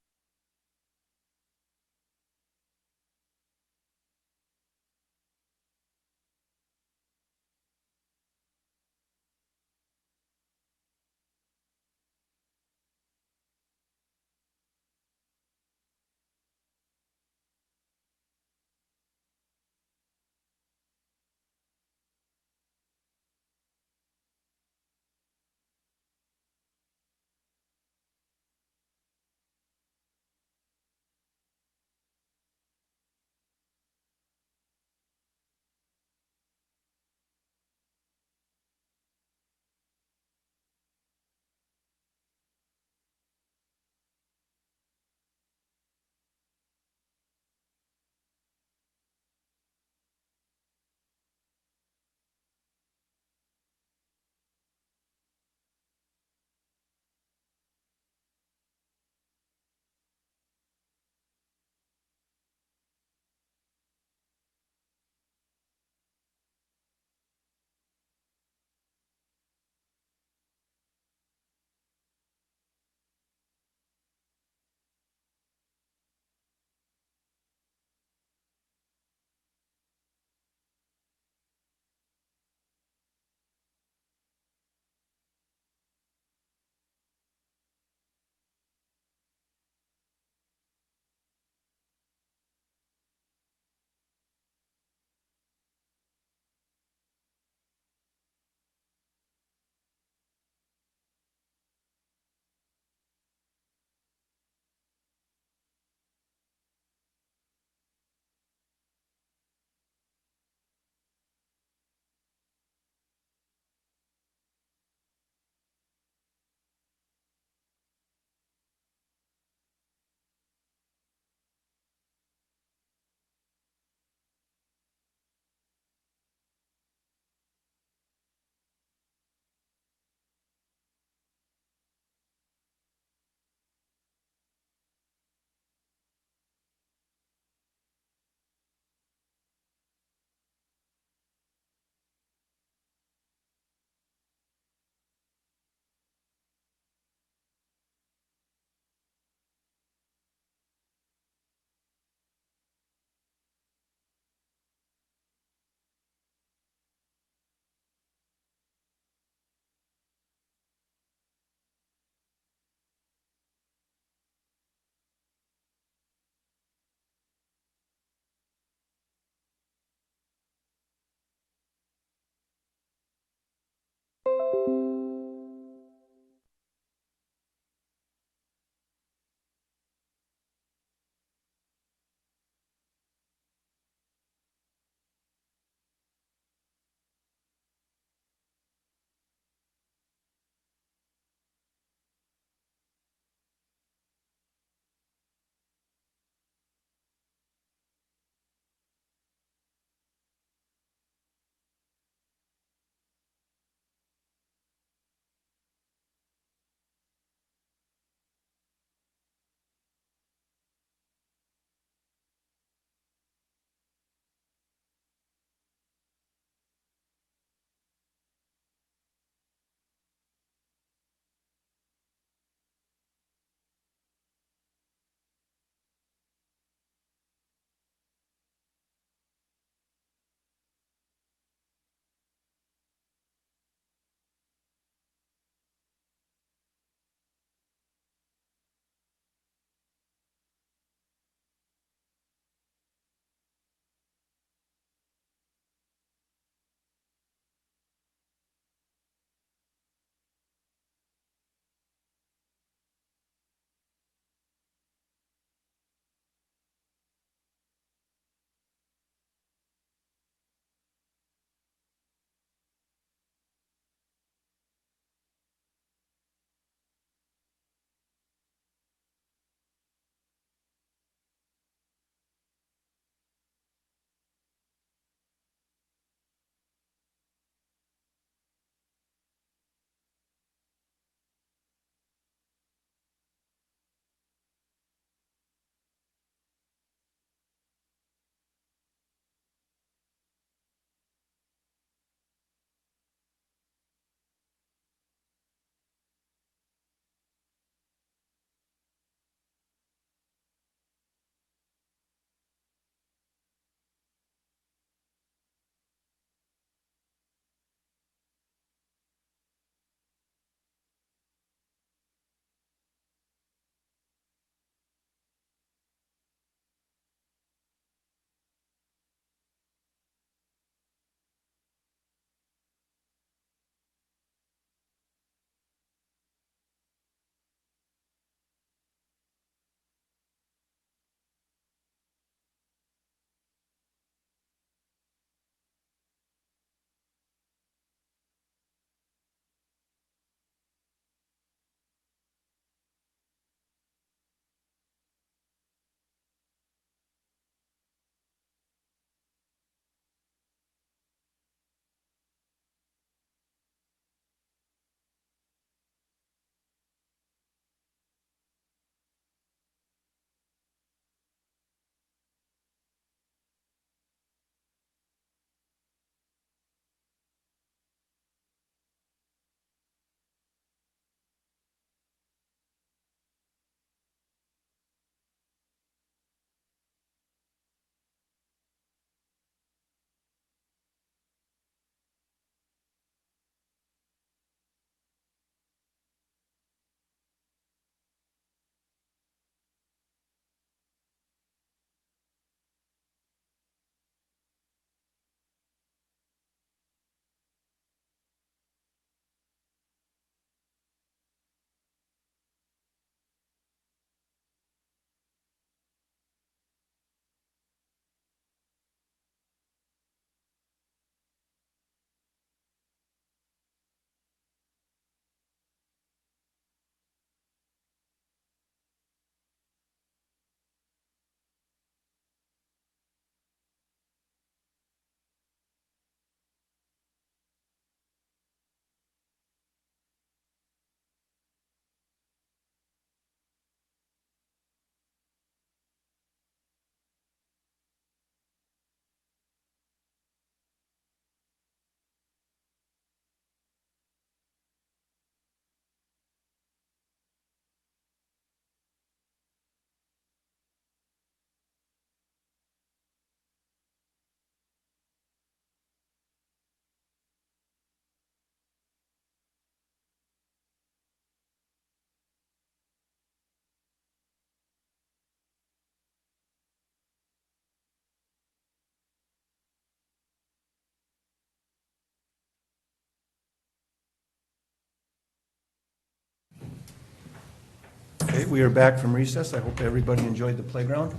we are back from recess. I hope everybody enjoyed the playground.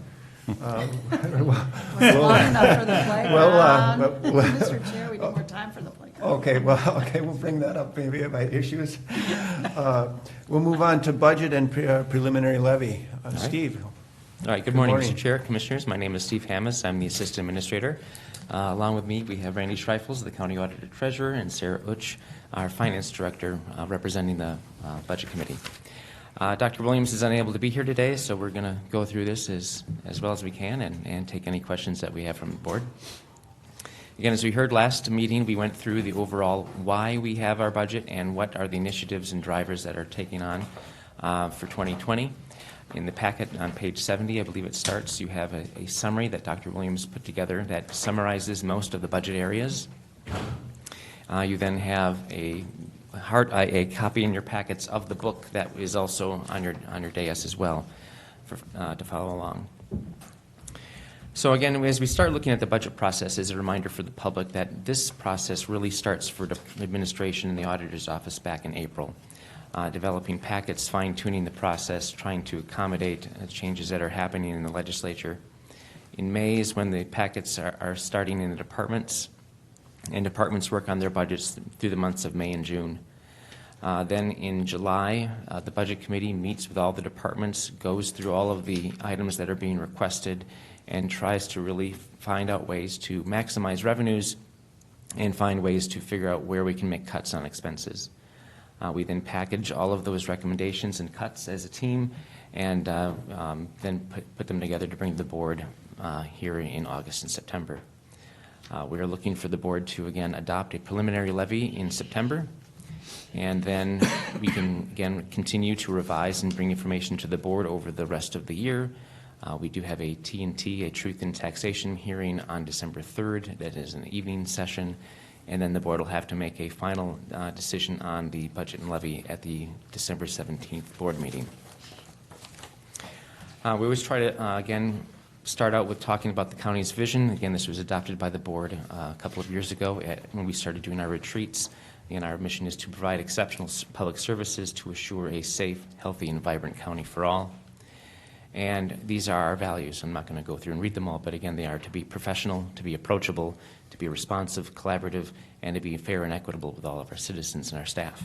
Was it long enough for the playground? Mr. Chair, we need more time for the playground.
Okay, we'll bring that up maybe by issues. We'll move on to budget and preliminary levy. Steve.
All right, good morning, Mr. Chair, Commissioners. My name is Steve Hammes. I'm the Assistant Administrator. Along with me, we have Randy Schreifels, the County Auditor Treasurer, and Sarah Utsch, our Finance Director, representing the Budget Committee. Dr. Williams is unable to be here today, so we're going to go through this as well as we can and take any questions that we have from the board. Again, as we heard last meeting, we went through the overall why we have our budget and what are the initiatives and drivers that are taking on for 2020. In the packet on page 70, I believe it starts, you have a summary that Dr. Williams put together that summarizes most of the budget areas. You then have a copy in your packets of the book that is also on your dais as well to follow along. So again, as we start looking at the budget process, as a reminder for the public that this process really starts for the administration and the auditor's office back in April. Developing packets, fine-tuning the process, trying to accommodate changes that are happening in the legislature. In May is when the packets are starting in the departments, and departments work on their budgets through the months of May and June. Then in July, the Budget Committee meets with all the departments, goes through all of the items that are being requested, and tries to really find out ways to maximize revenues and find ways to figure out where we can make cuts on expenses. We then package all of those recommendations and cuts as a team and then put them together to bring to the board here in August and September. We are looking for the board to, again, adopt a preliminary levy in September, and then we can, again, continue to revise and bring information to the board over the rest of the year. We do have a T&T, a Truth in Taxation hearing on December 3rd. That is an evening session. And then the board will have to make a final decision on the budget and levy at the December 17th board meeting. We always try to, again, start out with talking about the county's vision. Again, this was adopted by the board a couple of years ago when we started doing our retreats. And our mission is to provide exceptional public services to assure a safe, healthy, and vibrant county for all. And these are our values. I'm not going to go through and read them all, but again, they are to be professional, to be approachable, to be responsive, collaborative, and to be fair and equitable with all of our citizens and our staff.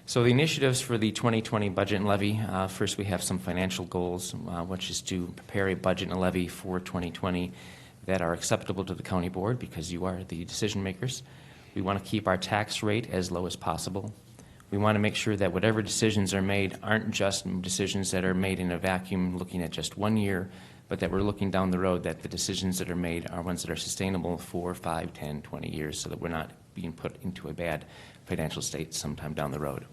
So the initiatives for the 2020 budget and levy, first we have some financial goals, which is to prepare a budget and a levy for 2020 that are acceptable to the county board because you are the decision makers. We want to keep our tax rate as low as possible. We want to make sure that whatever decisions are made aren't just decisions that are made in a vacuum looking at just 1 year, but that we're looking down the road that the decisions that are made are ones that are sustainable for 5, 10, 20 years so that we're not being put into a bad financial state sometime down the road.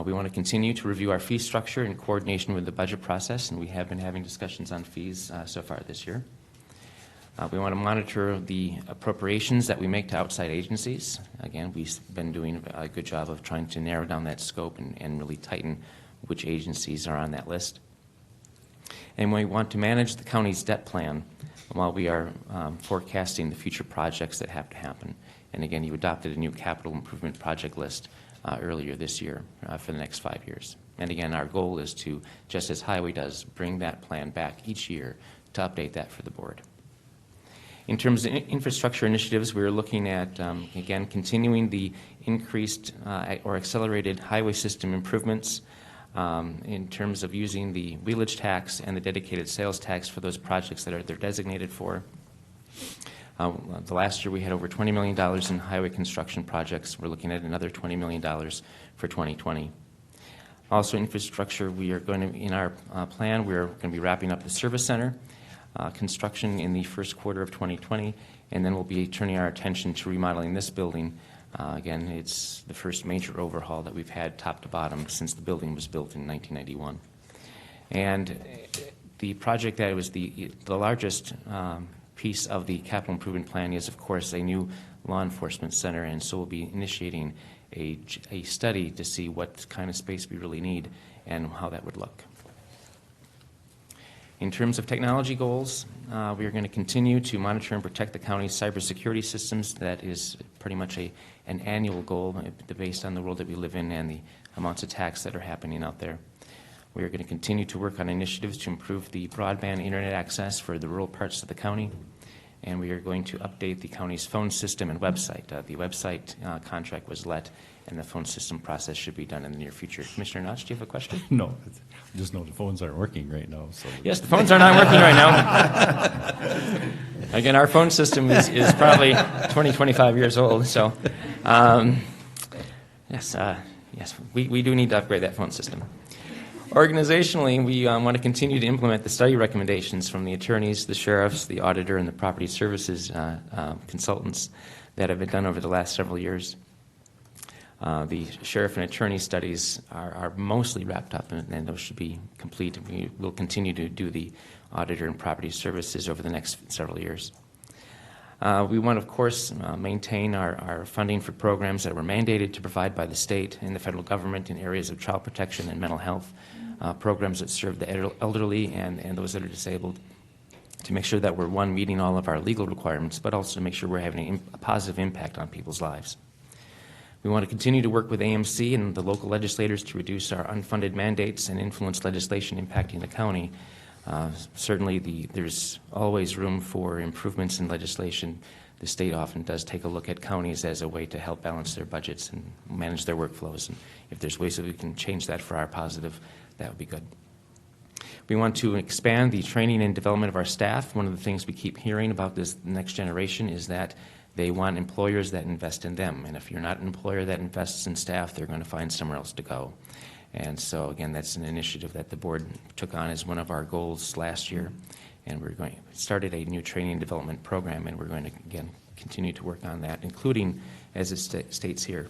We want to continue to review our fee structure in coordination with the budget process, and we have been having discussions on fees so far this year. We want to monitor the appropriations that we make to outside agencies. Again, we've been doing a good job of trying to narrow down that scope and really tighten which agencies are on that list. And we want to manage the county's debt plan while we are forecasting the future projects that have to happen. And again, you adopted a new capital improvement project list earlier this year for the next 5 years. And again, our goal is to, just as Highway does, bring that plan back each year to update that for the board. In terms of infrastructure initiatives, we're looking at, again, continuing the increased or accelerated highway system improvements in terms of using the wheelage tax and the dedicated sales tax for those projects that they're designated for. The last year we had over $20 million in highway construction projects. We're looking at another $20 million for 2020. Also infrastructure, we are going to, in our plan, we're going to be wrapping up the service center construction in the first quarter of 2020, and then we'll be turning our attention to remodeling this building. Again, it's the first major overhaul that we've had top to bottom since the building was built in 1991. And the project that was the largest piece of the capital improvement plan is, of course, a new law enforcement center, and so we'll be initiating a study to see what kind of space we really need and how that would look. In terms of technology goals, we are going to continue to monitor and protect the county's cybersecurity systems. That is pretty much an annual goal based on the world that we live in and the amounts of tax that are happening out there. We are going to continue to work on initiatives to improve the broadband internet access for the rural parts of the county, and we are going to update the county's phone system and website. The website contract was let, and the phone system process should be done in the near future. Commissioner Notch, do you have a question?
No, I just know the phones aren't working right now, so.
Yes, the phones are not working right now. Again, our phone system is probably 20, 25 years old, so yes, we do need to upgrade that phone system. Organizationally, we want to continue to implement the study recommendations from the attorneys, the sheriffs, the auditor, and the property services consultants that have been done over the last several years. The sheriff and attorney studies are mostly wrapped up, and those should be complete. We will continue to do the auditor and property services over the next several years. We want, of course, maintain our funding for programs that were mandated to provide by the state and the federal government in areas of child protection and mental health, programs that serve the elderly and those that are disabled, to make sure that we're, one, meeting all of our legal requirements, but also to make sure we're having a positive impact on people's lives. We want to continue to work with AMC and the local legislators to reduce our unfunded mandates and influence legislation impacting the county. Certainly, there's always room for improvements in legislation. The state often does take a look at counties as a way to help balance their budgets and manage their workflows. And if there's ways that we can change that for our positive, that would be good. We want to expand the training and development of our staff. One of the things we keep hearing about this next generation is that they want employers that invest in them. And if you're not an employer that invests in staff, they're going to find somewhere else to go. And so, again, that's an initiative that the board took on as one of our goals last year. And started a new training and development program, and we're going to, again, continue to work on that, including, as it states here,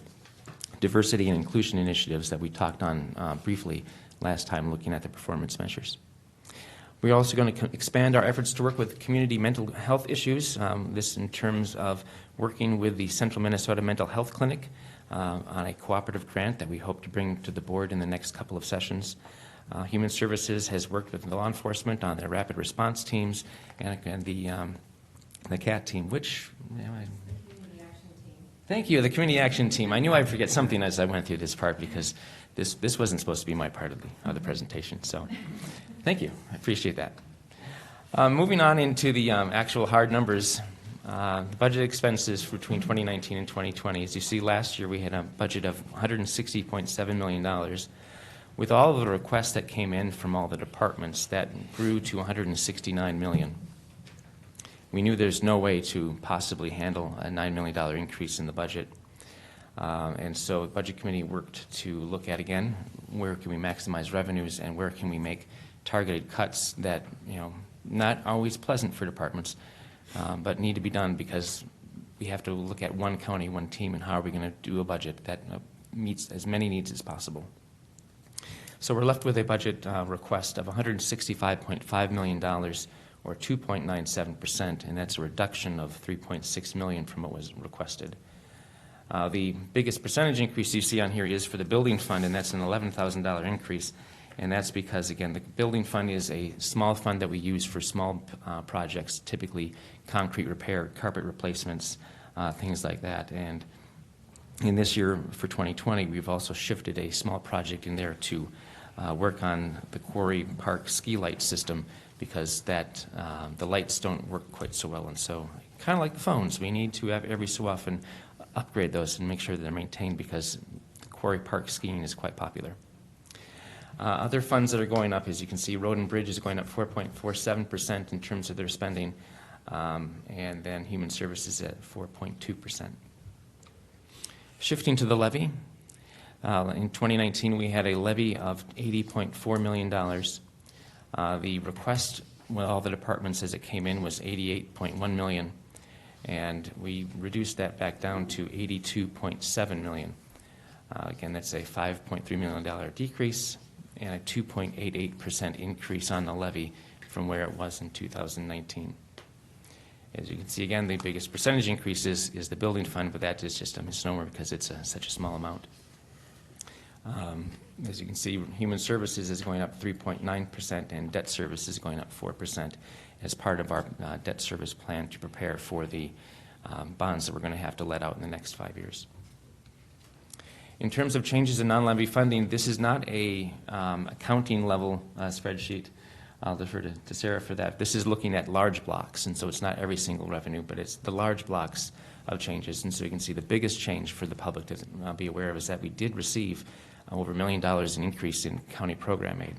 diversity and inclusion initiatives that we talked on briefly last time looking at the performance measures. We're also going to expand our efforts to work with community mental health issues, this in terms of working with the Central Minnesota Mental Health Clinic on a cooperative grant that we hope to bring to the board in the next couple of sessions. Human Services has worked with law enforcement on their rapid response teams and the CAT team, which... Thank you, the Community Action Team. I knew I'd forget something as I went through this part because this wasn't supposed to be my part of the presentation. So thank you. I appreciate that. Moving on into the actual hard numbers, the budget expenses for between 2019 and 2020. As you see, last year we had a budget of $160.7 million. With all of the requests that came in from all the departments, that grew to $169 million. We knew there's no way to possibly handle a $9 million increase in the budget. And so the Budget Committee worked to look at, again, where can we maximize revenues and where can we make targeted cuts that, not always pleasant for departments, but need to be done because we have to look at one county, one team, and how are we going to do a budget that meets as many needs as possible. So we're left with a budget request of $165.5 million, or 2.97%, and that's a reduction of $3.6 million from what was requested. The biggest percentage increase you see on here is for the building fund, and that's an $11,000 increase, and that's because, again, the building fund is a small fund that we use for small projects, typically concrete repair, carpet replacements, things like that. And in this year, for 2020, we've also shifted a small project in there to work on the Quarry Park ski light system because the lights don't work quite so well. And so, kind of like the phones, we need to have every so often upgrade those and make sure that they're maintained because the Quarry Park skiing is quite popular. Other funds that are going up, as you can see, Road and Bridge is going up 4.47% in terms of their spending, and then Human Services at 4.2%. Shifting to the levy, in 2019 we had a levy of $80.4 million. The request with all the departments as it came in was $88.1 million, and we reduced that back down to $82.7 million. Again, that's a $5.3 million decrease and a 2.88% increase on the levy from where it was in 2019. As you can see, again, the biggest percentage increase is the building fund, but that is just a misnomer because it's such a small amount. As you can see, Human Services is going up 3.9% and debt service is going up 4% as part of our debt service plan to prepare for the bonds that we're going to have to let out in the next 5 years. In terms of changes in non-levy funding, this is not a accounting level spreadsheet. I'll defer to Sarah for that. This is looking at large blocks, and so it's not every single revenue, but it's the large blocks of changes. And so you can see the biggest change for the public to be aware of is that we did receive over $1 million in increase in county program aid.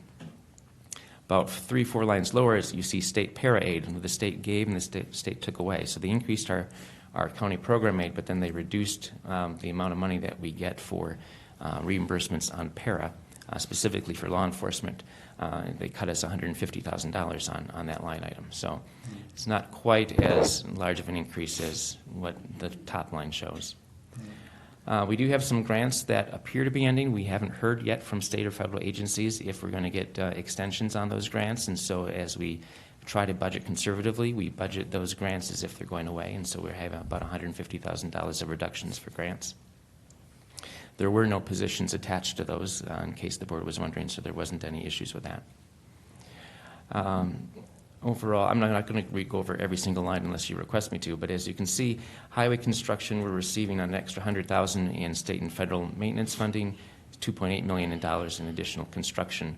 About 3-4 lines lower, you see state para aid, and the state gave and the state took away. So they increased our county program aid, but then they reduced the amount of money that we get for reimbursements on para, specifically for law enforcement. They cut us $150,000 on that line item. So it's not quite as large of an increase as what the top line shows. We do have some grants that appear to be ending. We haven't heard yet from state or federal agencies if we're going to get extensions on those grants, and so as we try to budget conservatively, we budget those grants as if they're going away, and so we're having about $150,000 of reductions for grants. There were no positions attached to those, in case the board was wondering, so there wasn't any issues with that. Overall, I'm not going to go over every single line unless you request me to, but as you can see, highway construction, we're receiving an extra $100,000 in state and federal maintenance funding, $2.8 million in additional construction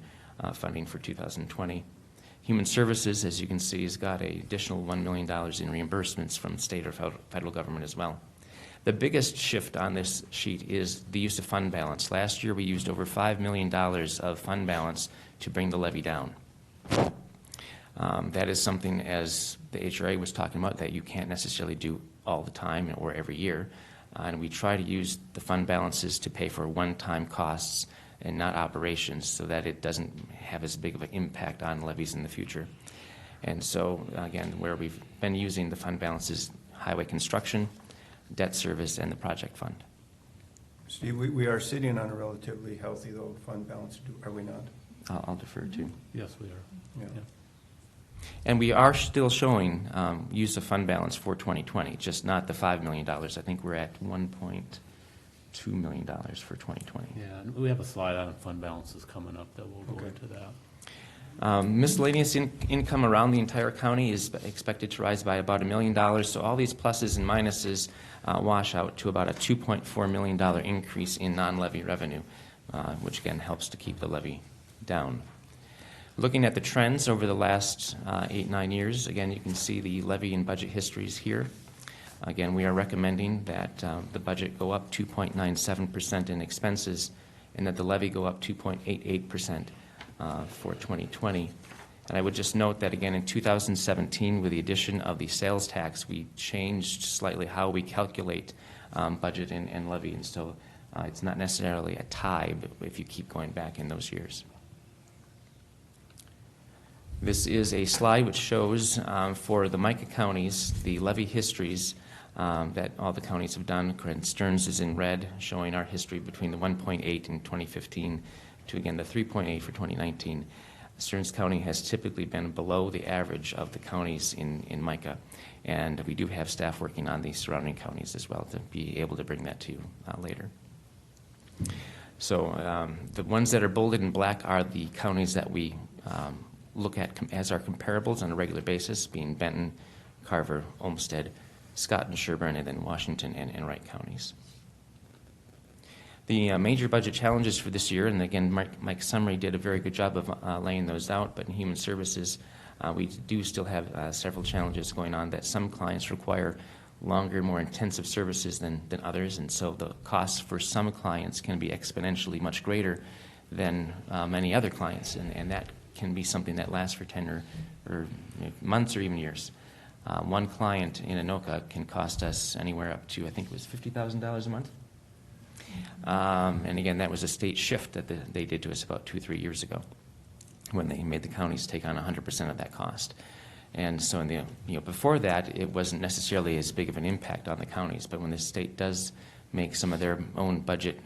funding for 2020. Human Services, as you can see, has got an additional $1 million in reimbursements from state or federal government as well. The biggest shift on this sheet is the use of fund balance. Last year we used over $5 million of fund balance to bring the levy down. That is something, as the HRA was talking about, that you can't necessarily do all the time or every year. And we try to use the fund balances to pay for one-time costs and not operations, so that it doesn't have as big of an impact on levies in the future. And so, again, where we've been using the fund balances, highway construction, debt service, and the project fund.
Steve, we are sitting on a relatively healthy, though, fund balance, are we not?
I'll defer to.
Yes, we are.
Yeah.
And we are still showing use of fund balance for 2020, just not the $5 million. I think we're at $1.2 million for 2020.
Yeah, and we have a slide on fund balances coming up that will go into that.
Miscellaneous income around the entire county is expected to rise by about $1 million. So all these pluses and minuses wash out to about a $2.4 million increase in non-levy revenue, which again helps to keep the levy down. Looking at the trends over the last 8-9 years, again, you can see the levy and budget histories here. Again, we are recommending that the budget go up 2.97% in expenses and that the levy go up 2.88% for 2020. And I would just note that, again, in 2017, with the addition of the sales tax, we changed slightly how we calculate budget and levy. And so it's not necessarily a tie if you keep going back in those years. This is a slide which shows for the MICA counties the levy histories that all the counties have done. Stearns is in red, showing our history between the 1.8 in 2015 to, again, the 3.8 for 2019. Stearns County has typically been below the average of the counties in MICA, and we do have staff working on the surrounding counties as well to be able to bring that to you later. So the ones that are bolded in black are the counties that we look at as our comparables on a regular basis, being Benton, Carver, Olmsted, Scott and Sherburne, and then Washington and Wright counties. The major budget challenges for this year, and again, Mike Summery did a very good job of laying those out, but in Human Services, we do still have several challenges going on that some clients require longer, more intensive services than others, and so the costs for some clients can be exponentially much greater than many other clients, and that can be something that lasts for 10 or months or even years. One client in Anoka can cost us anywhere up to, I think it was $50,000 a month. And again, that was a state shift that they did to us about 2-3 years ago when they made the counties take on 100% of that cost. And so in the, before that, it wasn't necessarily as big of an impact on the counties, but when the state does make some of their own budget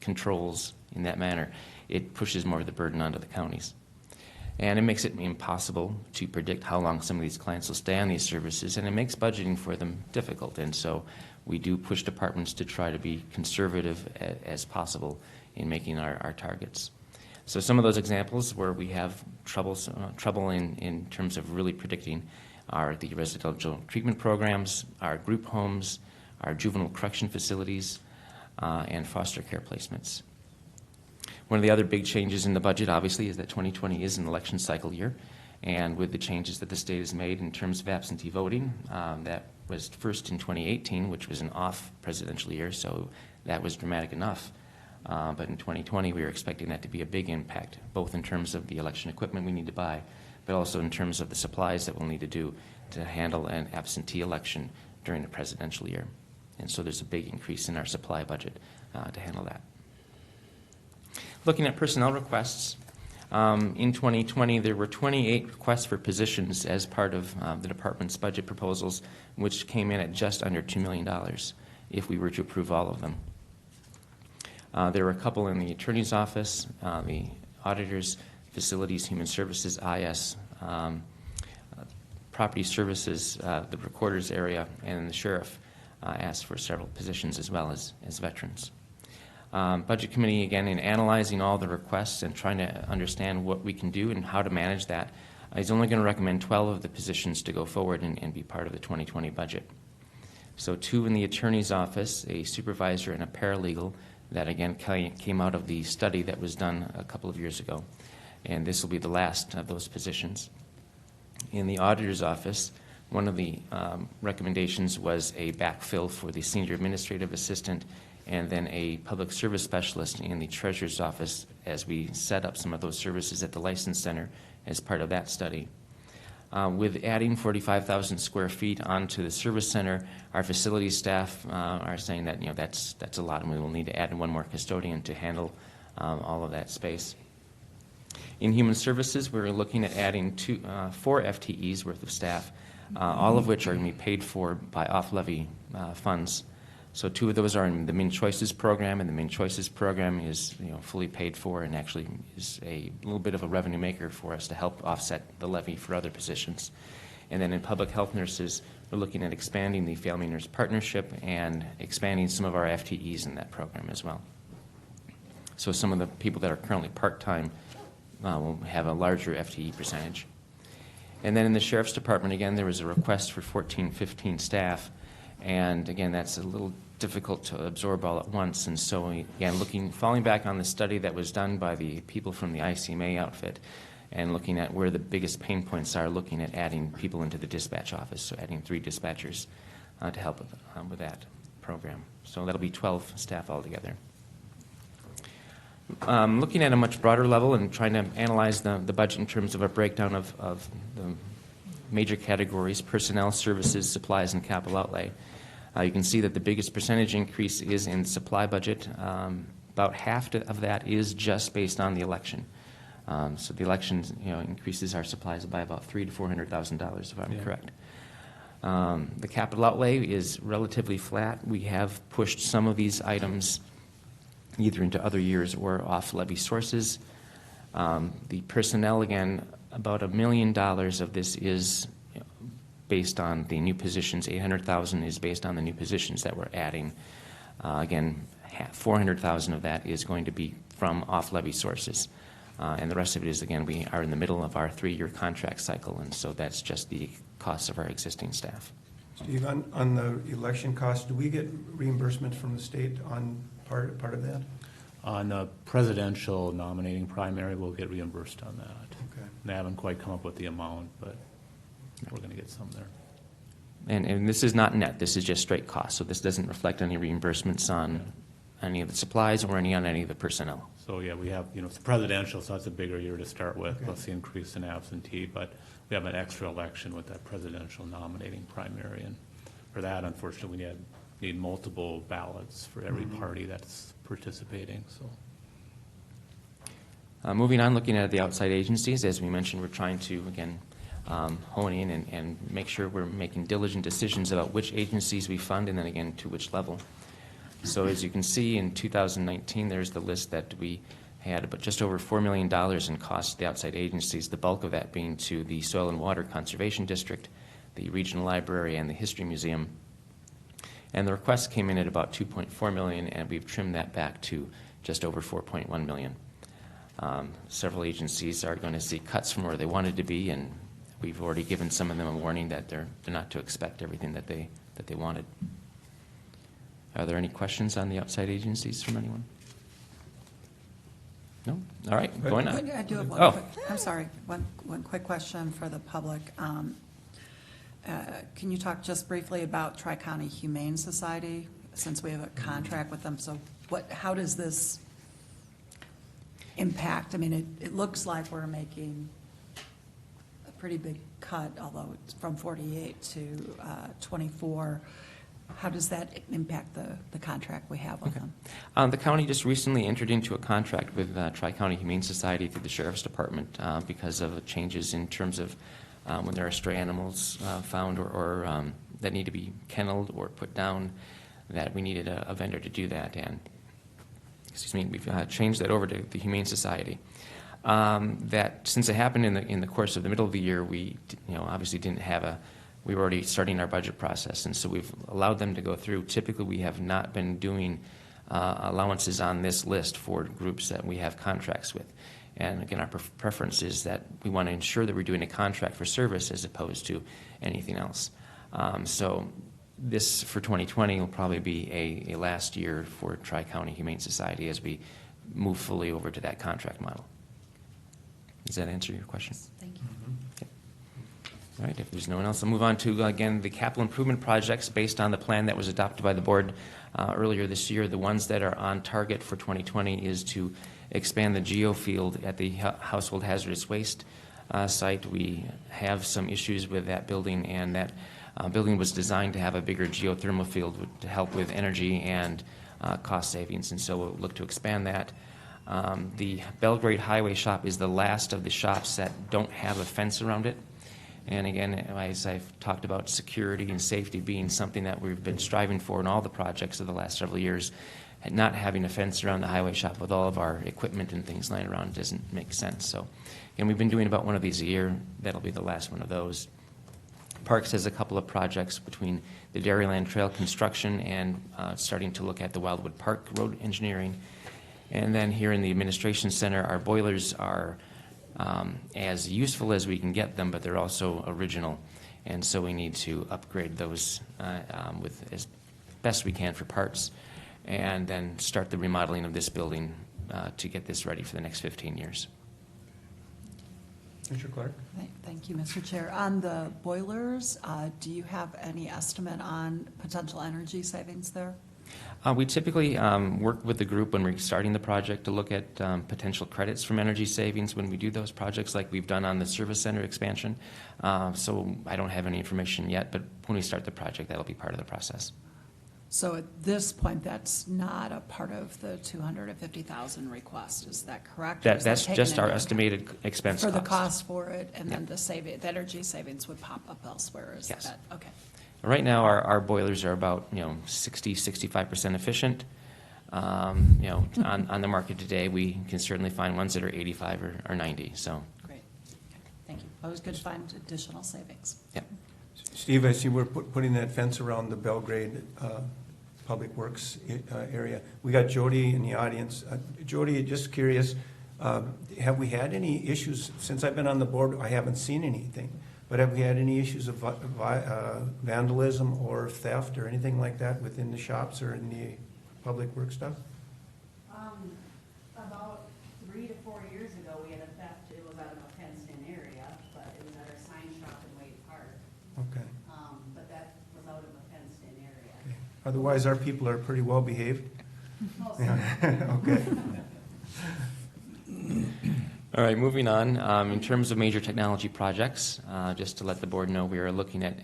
controls in that manner, it pushes more of the burden onto the counties. And it makes it impossible to predict how long some of these clients will stay on these services, and it makes budgeting for them difficult. And so we do push departments to try to be conservative as possible in making our targets. So some of those examples where we have trouble in terms of really predicting are the residential treatment programs, our group homes, our juvenile correction facilities, and foster care placements. One of the other big changes in the budget, obviously, is that 2020 is an election cycle year, and with the changes that the state has made in terms of absentee voting, that was first in 2018, which was an off presidential year, so that was dramatic enough. But in 2020, we are expecting that to be a big impact, both in terms of the election equipment we need to buy, but also in terms of the supplies that we'll need to do to handle an absentee election during the presidential year. And so there's a big increase in our supply budget to handle that. Looking at personnel requests, in 2020, there were 28 requests for positions as part of the department's budget proposals, which came in at just under $2 million if we were to approve all of them. There were a couple in the Attorney's Office, the Auditor's, Facilities, Human Services, IS, Property Services, the Recorder's area, and the Sheriff asked for several positions as well as veterans. Budget Committee, again, in analyzing all the requests and trying to understand what we can do and how to manage that, is only going to recommend 12 of the positions to go forward and be part of the 2020 budget. So 2 in the Attorney's Office, a supervisor and a paralegal, that again came out of the study that was done a couple of years ago. And this will be the last of those positions. In the Auditor's Office, one of the recommendations was a backfill for the Senior Administrative Assistant and then a public service specialist in the Treasurer's Office as we set up some of those services at the License Center as part of that study. With adding 45,000 square feet onto the service center, our facilities staff are saying that that's a lot, and we will need to add one more custodian to handle all of that space. In Human Services, we're looking at adding 4 FTEs worth of staff, all of which are going to be paid for by off-levy funds. So 2 of those are in the Min Choices program, and the Min Choices program is fully paid for and actually is a little bit of a revenue maker for us to help offset the levy for other positions. And then in Public Health Nurses, we're looking at expanding the Family Nurse Partnership and expanding some of our FTEs in that program as well. So some of the people that are currently part-time will have a larger FTE percentage. And then in the Sheriff's Department, again, there was a request for 15 staff. And again, that's a little difficult to absorb all at once. And so, again, falling back on the study that was done by the people from the ICMA outfit and looking at where the biggest pain points are, looking at adding people into the dispatch office, so adding 3 dispatchers to help with that program. So that'll be 12 staff altogether. Looking at a much broader level and trying to analyze the budget in terms of a breakdown of the major categories: personnel, services, supplies, and capital outlay. You can see that the biggest percentage increase is in the supply budget. About half of that is just based on the election. So the election increases our supplies by about $300,000 to $400,000, if I'm correct. The capital outlay is relatively flat. We have pushed some of these items either into other years or off levy sources. The personnel, again, about $1 million of this is based on the new positions. $800,000 is based on the new positions that we're adding. Again, $400,000 of that is going to be from off-levy sources. And the rest of it is, again, we are in the middle of our 3-year contract cycle, and so that's just the costs of our existing staff.
Steve, on the election costs, do we get reimbursement from the state on part of that?
On the presidential nominating primary, we'll get reimbursed on that.
Okay.
They haven't quite come up with the amount, but we're going to get some there.
And this is not net. This is just straight costs. So this doesn't reflect any reimbursements on any of the supplies or on any of the personnel.
So yeah, we have, it's presidential, so that's a bigger year to start with,
Okay.
plus the increase in absentee, but we have an extra election with that presidential nominating primary, and for that, unfortunately, we need multiple ballots for every party that's participating, so.
Moving on, looking at the outside agencies, as we mentioned, we're trying to, again, hone in and make sure we're making diligent decisions about which agencies we fund and then, again, to which level. So as you can see, in 2019, there's the list that we had about just over $4 million in costs to the outside agencies, the bulk of that being to the Soil and Water Conservation District, the Regional Library, and the History Museum. And the request came in at about $2.4 million, and we've trimmed that back to just over $4.1 million. Several agencies are going to see cuts from where they wanted to be, and we've already given some of them a warning that they're not to expect everything that they wanted. Are there any questions on the outside agencies from anyone? No? All right, going on.
I do have one
Oh.
quick, I'm sorry, one quick question for the public. Can you talk just briefly about Tri-County Humane Society, since we have a contract with them? So how does this impact? I mean, it looks like we're making a pretty big cut, although it's from 48 to 24. How does that impact the contract we have with them?
The county just recently entered into a contract with Tri-County Humane Society through the Sheriff's Department because of changes in terms of when there are stray animals found or that need to be kenneled or put down, that we needed a vendor to do that. And we've changed that over to the Humane Society. That since it happened in the course of the middle of the year, we obviously didn't have we were already starting our budget process, and so we've allowed them to go through. Typically, we have not been doing allowances on this list for groups that we have contracts with. And again, our preference is that we want to ensure that we're doing a contract for service as opposed to anything else. So this, for 2020, will probably be a last year for Tri-County Humane Society as we move fully over to that contract model. Does that answer your question?
Thank you.
Okay. All right, if there's no one else, I'll move on to, again, the capital improvement projects based on the plan that was adopted by the board earlier this year. The ones that are on target for 2020 is to expand the geofield at the household hazardous waste site. We have some issues with that building, and that building was designed to have a bigger geothermal field to help with energy and cost savings, and so we'll look to expand that. The Belgrade Highway Shop is the last of the shops that don't have a fence around it. And again, as I've talked about, security and safety being something that we've been striving for in all the projects of the last several years. And not having a fence around the highway shop with all of our equipment and things lying around doesn't make sense. So, and we've been doing about one of these a year. That'll be the last one of those. Parks has a couple of projects between the Dairyland Trail construction and starting to look at the Wildwood Park road engineering. And then here in the Administration Center, our boilers are as useful as we can get them, but they're also original. And so we need to upgrade those with as best we can for parts, and then start the remodeling of this building to get this ready for the next 15 years.
Mr. Clark?
Thank you, Mr. Chair. On the boilers, do you have any estimate on potential energy savings there?
We typically work with the group when we're starting the project to look at potential credits from energy savings when we do those projects like we've done on the service center expansion. So I don't have any information yet, but when we start the project, that'll be part of the process.
So at this point, that's not a part of the $250,000 request, is that correct? Or is that
That's
taken
just our
into
estimated
account?
expense
For the
cost.
cost for it, and then the energy savings would pop up elsewhere, is
Yes.
that, okay.
Right now, our boilers are about 60, 65% efficient. On the market today, we can certainly find ones that are 85 or 90. So,
Great, okay, thank you. Always good to find additional savings.
yep.
Steve, I see we're putting that fence around the Belgrade Public Works area. We got Jody in the audience. Jody, just curious, have we had any issues, since I've been on the board, I haven't seen anything, but have we had any issues of vandalism or theft or anything like that within the shops or in the public work stuff?
About 3 to 4 years ago, we had a theft. It was out of a fenced-in area, but it was at our sign shop in Wade Park.
Okay.
But that was out of a fenced-in area.
Okay. Otherwise, our people are pretty well behaved?
Mostly.
Yeah. Okay.
All right, moving on. In terms of major technology projects, just to let the board know, we are looking at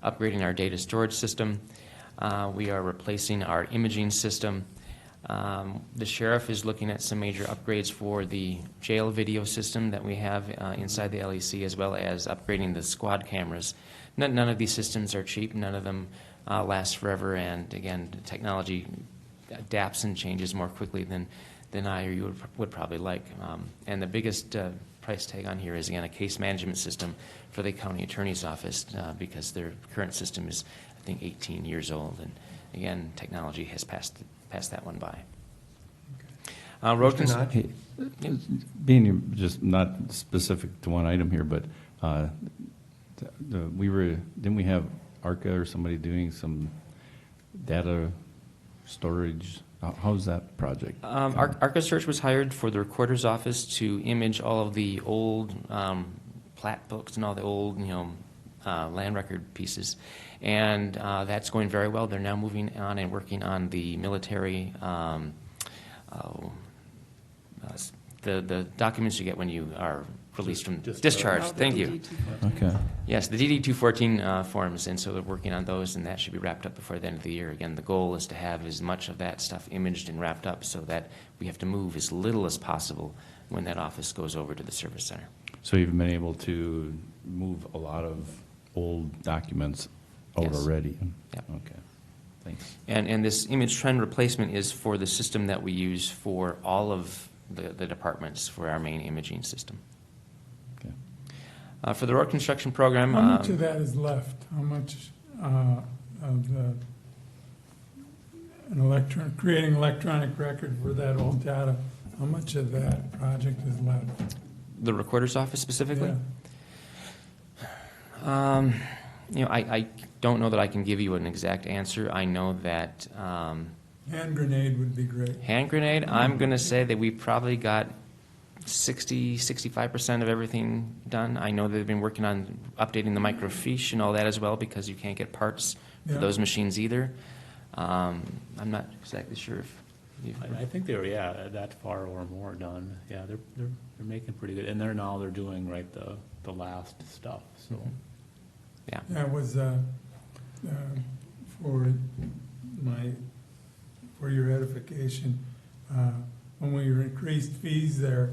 upgrading our data storage system. We are replacing our imaging system. The sheriff is looking at some major upgrades for the jail video system that we have inside the LEC, as well as upgrading the squad cameras. None of these systems are cheap. None of them last forever. And again, the technology adapts and changes more quickly than I or you would probably like. And the biggest price tag on here is, again, a case management system for the county attorney's office because their current system is, I think, 18 years old. And again, technology has passed that one by.
Okay.
Being just not specific to one item here, but Didn't we have ARCA or somebody doing some data storage? How's that project?
ARCA Search was hired for the recorder's office to image all of the old plat books and all the old, land record pieces. And that's going very well. They're now moving on and working on the military, the documents you get when you are released from discharge. Thank you.
Okay.
Yes, the DD-214 forms, and so they're working on those, and that should be wrapped up before the end of the year. Again, the goal is to have as much of that stuff imaged and wrapped up so that we have to move as little as possible when that office goes over to the service center.
So you've been able to move a lot of old documents out
Yes.
already?
Yep.
Okay, thanks.
And this image trend replacement is for the system that we use for all of the departments for our main imaging system.
Okay.
For the road construction program,
How much of that is left? How much of creating electronic record for that old data, how much of that project is left?
the recorder's office specifically?
Yeah.
I don't know that I can give you an exact answer. I know that
Hand grenade would be great.
hand grenade, I'm going to say that we probably got 65% of everything done. I know they've been working on updating the microfiche and all that as well because you can't get parts for
Yeah.
those machines either. I'm not exactly sure if you've...
I think they were, that far or more done. Yeah, they're making pretty good, and they're doing right the last stuff, so.
Yeah.
That was, for your edification, when we increased fees there,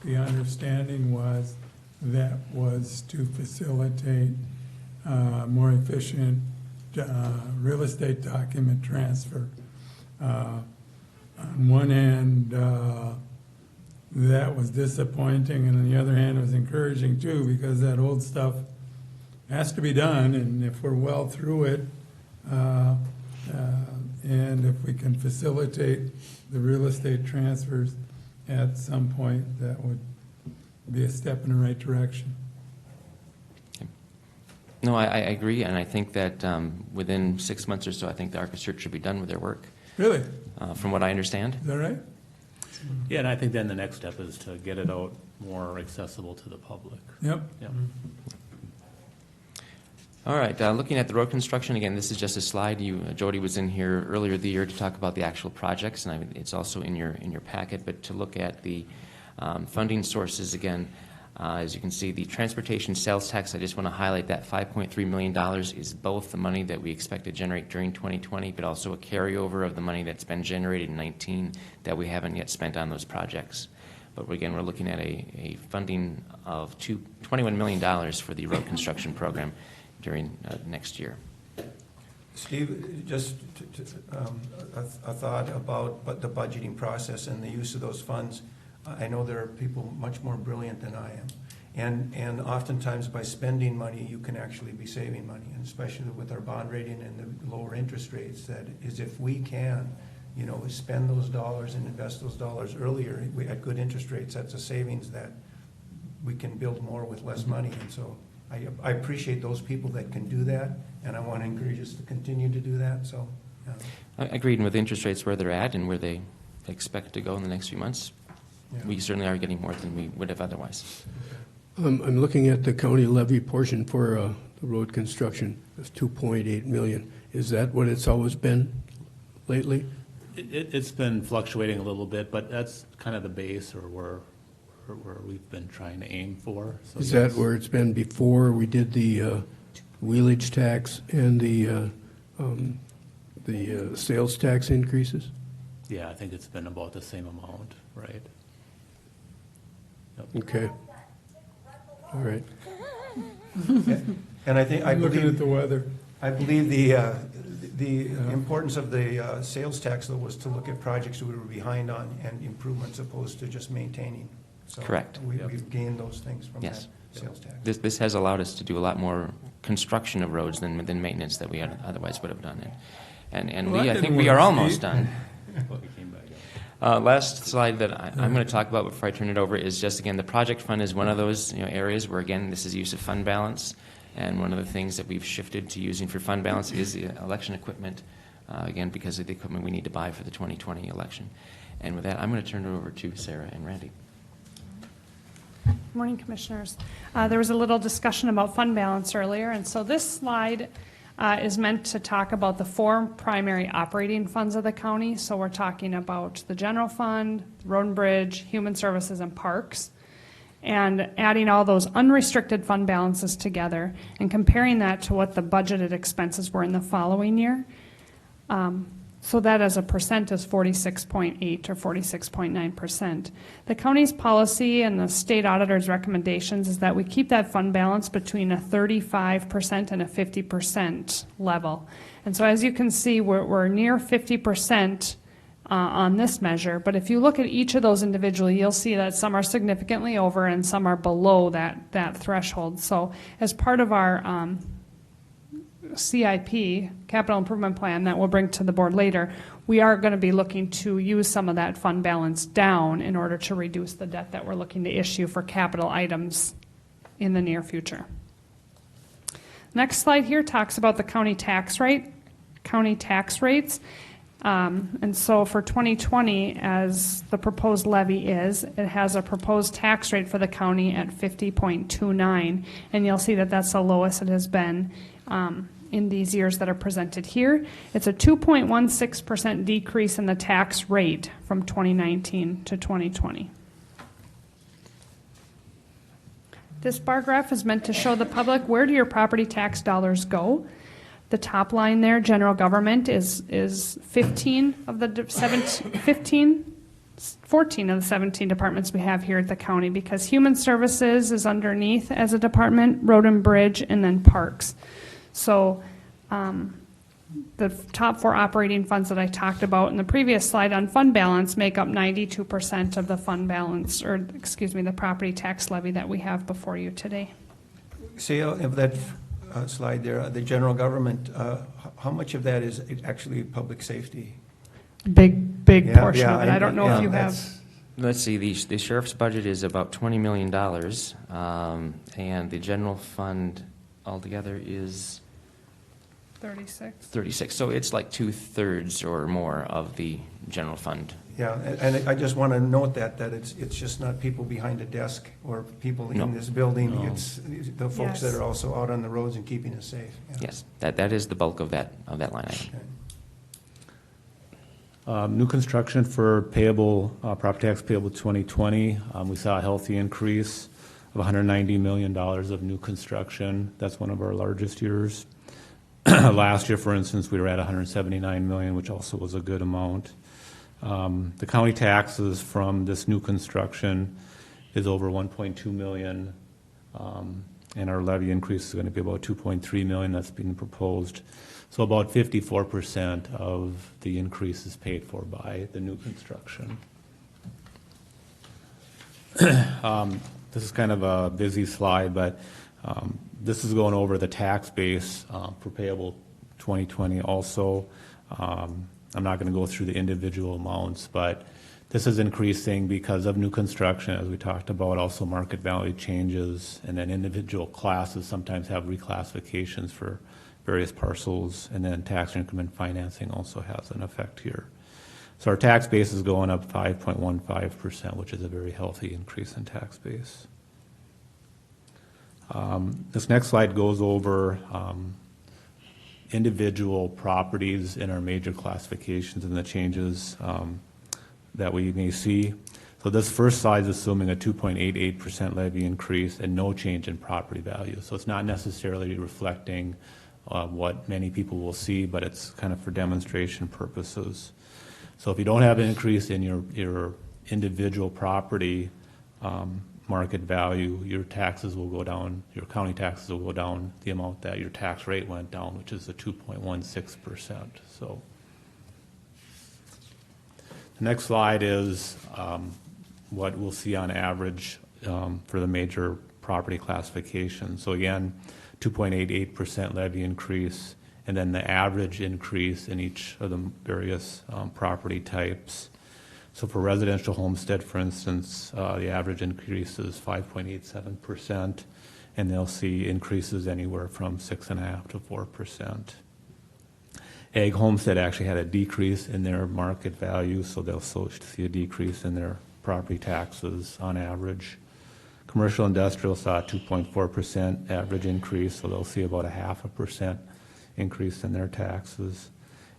the understanding was that was to facilitate more efficient real estate document transfer. On one hand, that was disappointing, and on the other hand, it was encouraging too, because that old stuff has to be done, and if we're well through it, and if we can facilitate the real estate transfers at some point, that would be a step in the right direction.
No, I agree, and I think that within 6 months or so, I think the ARCA Search should be done with their work,
Really?
from what I understand.
Is that right?
Yeah, and I think then the next step is to get it out more accessible to the public.
Yep.
Yeah.
All right, looking at the road construction, again, this is just a slide. Jody was in here earlier the year to talk about the actual projects, and it's also in your packet, but to look at the funding sources, again, as you can see, the transportation sales tax, I just want to highlight that $5.3 million is both the money that we expect to generate during 2020, but also a carryover of the money that's been generated in 2019 that we haven't yet spent on those projects. But again, we're looking at a funding of $21 million for the road construction program during next year.
Steve, just a thought about the budgeting process and the use of those funds. I know there are people much more brilliant than I am. And oftentimes by spending money, you can actually be saving money, and especially with our bond rating and the lower interest rates, that is if we can, spend those dollars and invest those dollars earlier at good interest rates, that's a savings that we can build more with less money. And so I appreciate those people that can do that, and I want to encourage us to continue to do that, so.
I agreed, and with interest rates where they're at and where they expect to go in the next few months, we certainly are getting more than we would have otherwise.
I'm looking at the county levy portion for the road construction. It's $2.8 million. Is that what it's always been lately?
It's been fluctuating a little bit, but that's kind of the base or where we've been trying to aim for. So
Is that where it's been before we did the wheelage tax and the sales tax increases?
Yeah, I think it's been about the same amount, right? Yep.
Okay. All right.
And I
I'm looking at the weather.
I believe the importance of the sales tax, though, was to look at projects we were behind on and improvements opposed to just maintaining. So
Correct.
We've gained those things from that
Yes.
sales tax.
This has allowed us to do a lot more construction of roads than maintenance that we otherwise would have done. And
Well, that
I think
didn't
we are
work,
almost
Steve.
done. Last slide that I'm going to talk about before I turn it over is just, again, the project fund is one of those areas where, again, this is use of fund balance. And one of the things that we've shifted to using for fund balance is the election equipment, again, because of the equipment we need to buy for the 2020 election. And with that, I'm going to turn it over to Sarah and Randy.
Good morning, Commissioners. There was a little discussion about fund balance earlier, and so this slide is meant to talk about the 4 primary operating funds of the county. So we're talking about the general fund, road and bridge, human services, and parks, and adding all those unrestricted fund balances together and comparing that to what the budgeted expenses were in the following year. So that as a percent is 46.8 or 46.9%. The county's policy and the state auditor's recommendations is that we keep that fund balance between a 35% and a 50% level. And so as you can see, we're near 50% on this measure, but if you look at each of those individually, you'll see that some are significantly over and some are below that threshold. So as part of our CIP, Capital Improvement Plan, that we'll bring to the board later, we are going to be looking to use some of that fund balance down in order to reduce the debt that we're looking to issue for capital items in the near future. Next slide here talks about the county tax rates. And so for 2020, as the proposed levy is, it has a proposed tax rate for the county at 50.29, and you'll see that that's the lowest it has been in these years that are presented here. It's a 2.16% decrease in the tax rate from 2019 to 2020. This bar graph is meant to show the public where do your property tax dollars go. The top line there, general government, is 14 of the 17 departments we have here at the county, because human services is underneath as a department, road and bridge, and then parks. So the top 4 operating funds that I talked about in the previous slide on fund balance make up 92% of the fund balance, or excuse me, the property tax levy that we have before you today.
See, of that slide there, the general government, how much of that is actually public safety?
Big portion of it. I don't know if you have.
Let's see, the sheriff's budget is about $20 million, and the general fund altogether is 36. So it's like 2/3 or more of the general fund.
Yeah, and I just want to note that it's just not people behind a desk or people in this building. No. It's the folks that are also out on the roads and keeping us safe. Yeah.
Yes, that is the bulk of that line item.
Okay.
New construction for payable, property tax payable 2020, we saw a healthy increase of $190 million of new construction. That's one of our largest years. Last year, for instance, we were at $179 million, which also was a good amount. The county taxes from this new construction is over $1.2 million, and our levy increase is going to be about $2.3 million. That's being proposed. So about 54% of the increase is paid for by the new construction. This is kind of a busy slide, but this is going over the tax base for payable 2020 also. I'm not going to go through the individual amounts, but this is increasing because of new construction, as we talked about, also market value changes, and then individual classes sometimes have reclassifications for various parcels, and then tax increment financing also has an effect here. So our tax base is going up 5.15%, which is a very healthy increase in tax base. This next slide goes over individual properties in our major classifications and the changes that we may see. So this first slide is assuming a 2.88% levy increase and no change in property value. So it's not necessarily reflecting what many people will see, but it's kind of for demonstration purposes. So if you don't have an increase in your individual property market value, your taxes will go down, your county taxes will go down the amount that your tax rate went down, which is the 2.16%. So the next slide is what we'll see on average for the major property classification. So again, 2.88% levy increase, and then the average increase in each of the various property types. So for residential homestead, for instance, the average increase is 5.87%, and they'll see increases anywhere from 6.5% to 4%. Ag homestead actually had a decrease in their market value, so they'll see a decrease in their property taxes on average. Commercial industrial saw a 2.4% average increase, so they'll see about a 0.5% increase in their taxes.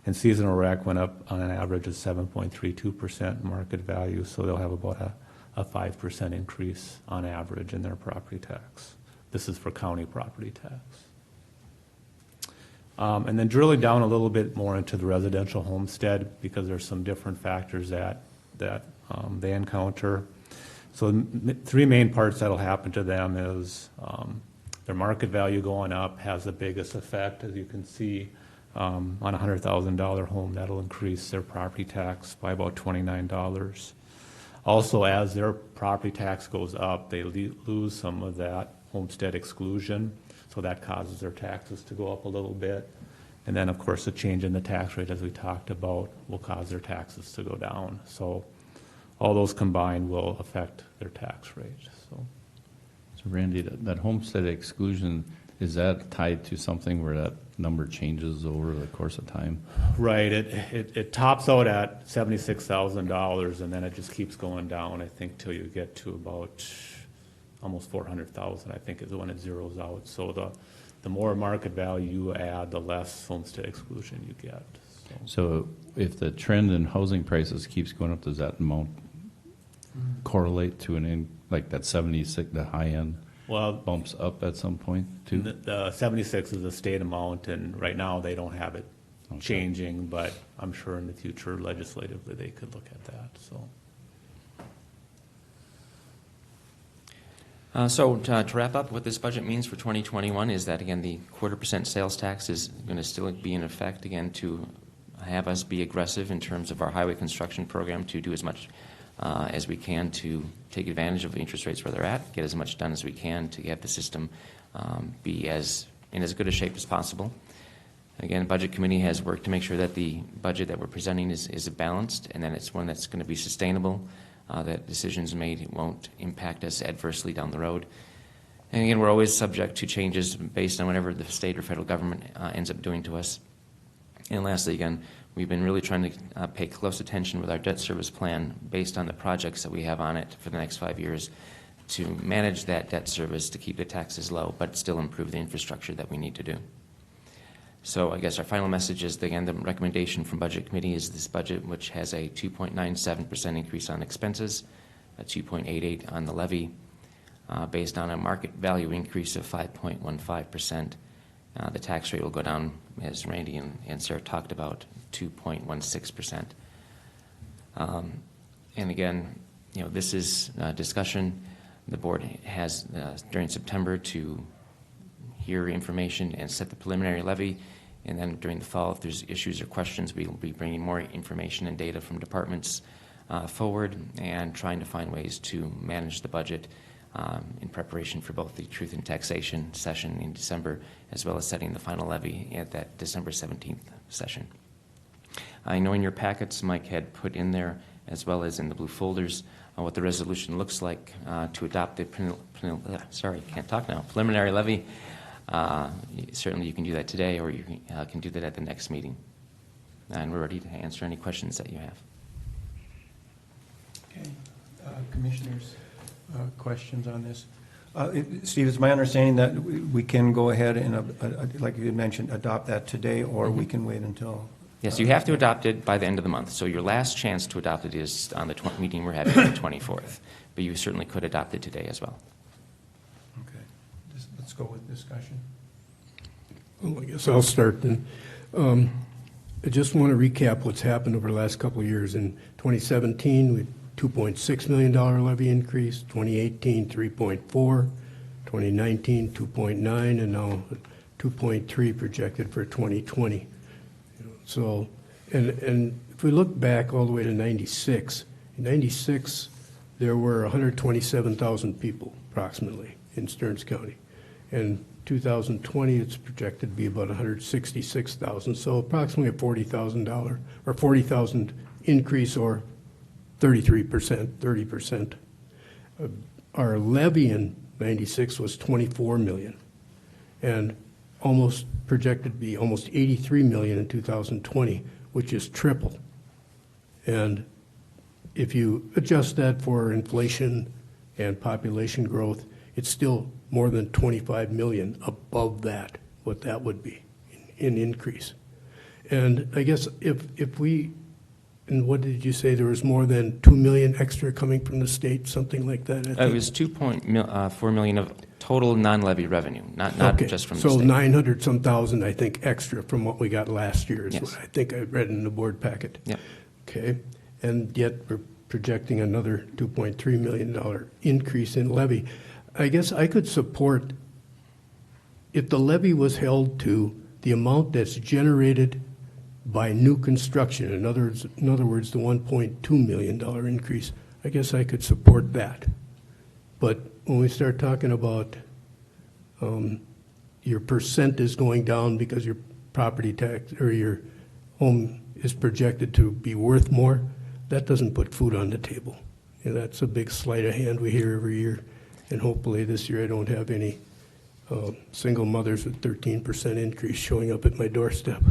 And seasonal rec went up on an average of 7.32% market value, so they'll have about a 5% increase on average in their property tax. This is for county property tax. And then drilling down a little bit more into the residential homestead, because there's some different factors that they encounter. So three main parts that'll happen to them is their market value going up has the biggest effect. As you can see, on a $100,000 home, that'll increase their property tax by about $29. Also, as their property tax goes up, they lose some of that homestead exclusion, so that causes their taxes to go up a little bit. And then, of course, the change in the tax rate, as we talked about, will cause their taxes to go down. So all those combined will affect their tax rate. So
Randy, that homestead exclusion, is that tied to something where that number changes over the course of time?
right, it tops out at $76,000, and then it just keeps going down, I think, till you get to about almost 400,000, I think, is when it zeroes out. So the more market value you add, the less homestead exclusion you get.
So if the trend in housing prices keeps going up, does that amount correlate to like that 76, the high end bumps up at some point too?
The 76 is a state amount, and right now they don't have it changing, but I'm sure in the future legislatively they could look at that.
So to wrap up, what this budget means for 2021 is that, again, the 0.25% sales tax is going to still be in effect, again, to have us be aggressive in terms of our highway construction program, to do as much as we can to take advantage of the interest rates where they're at, get as much done as we can to have the system be in as good a shape as possible. Again, Budget Committee has worked to make sure that the budget that we're presenting is balanced, and that it's one that's going to be sustainable, that decisions made won't impact us adversely down the road. And again, we're always subject to changes based on whatever the state or federal government ends up doing to us. And lastly, again, we've been really trying to pay close attention with our debt service plan based on the projects that we have on it for the next 5 years to manage that debt service, to keep the taxes low, but still improve the infrastructure that we need to do. So I guess our final message is, again, the recommendation from Budget Committee is this budget, which has a 2.97% increase on expenses, a 2.88% on the levy, based on a market value increase of 5.15%. The tax rate will go down, as Randy and Sarah talked about, 2.16%. And again, this is discussion. The board has during September to hear information and set the preliminary levy, and then during the fall, if there's issues or questions, we will be bringing more information and data from departments forward and trying to find ways to manage the budget in preparation for both the Truth in Taxation session in December, as well as setting the final levy at that December 17th session. I know in your packets, Mike had put in there, as well as in the blue folders, what the resolution looks like to adopt the preliminary levy. Certainly you can do that today, or you can do that at the next meeting. And we're ready to answer any questions that you have.
Okay. Commissioners, questions on this? Steve, it's my understanding that we can go ahead and, like you had mentioned, adopt that today, or we can wait until...
Yes, you have to adopt it by the end of the month. So your last chance to adopt it is on the meeting we're having on the 24th. But you certainly could adopt it today as well.
Okay. Let's go with discussion.
Well, I guess I'll start then. I just want to recap what's happened over the last couple of years. In 2017, we had $2.6 million levy increase, 2018, 3.4, 2019, 2.9, and now 2.3 projected for 2020. So, and if we look back all the way to 96, in 96, there were 127,000 people approximately in Stearns County. And 2020, it's projected to be about 166,000, so approximately a $40,000 or 40,000 increase, or 33%, 30%. Our levy in 96 was 24 million, and almost projected to be almost 83 million in 2020, which is triple. And if you adjust that for inflation and population growth, it's still more than 25 million above that, what that would be in increase. And I guess if we, and what did you say, there was more than 2 million extra coming from the state, something like that? I think.
It was 2.4 million of total non-levy revenue, not
Okay,
just from the
so
state.
900 some thousand, I think, extra from what we got last year is
Yes.
what I think I read in the board packet.
Yep.
Okay, and yet we're projecting another $2.3 million increase in levy. I guess I could support if the levy was held to the amount that's generated by new construction. In other words, the $1.2 million increase. I guess I could support that. But when we start talking about your percent is going down because your property tax or your home is projected to be worth more, that doesn't put food on the table. And that's a big sleight of hand we hear every year. And hopefully this year I don't have any single mothers with 13% increase showing up at my doorstep.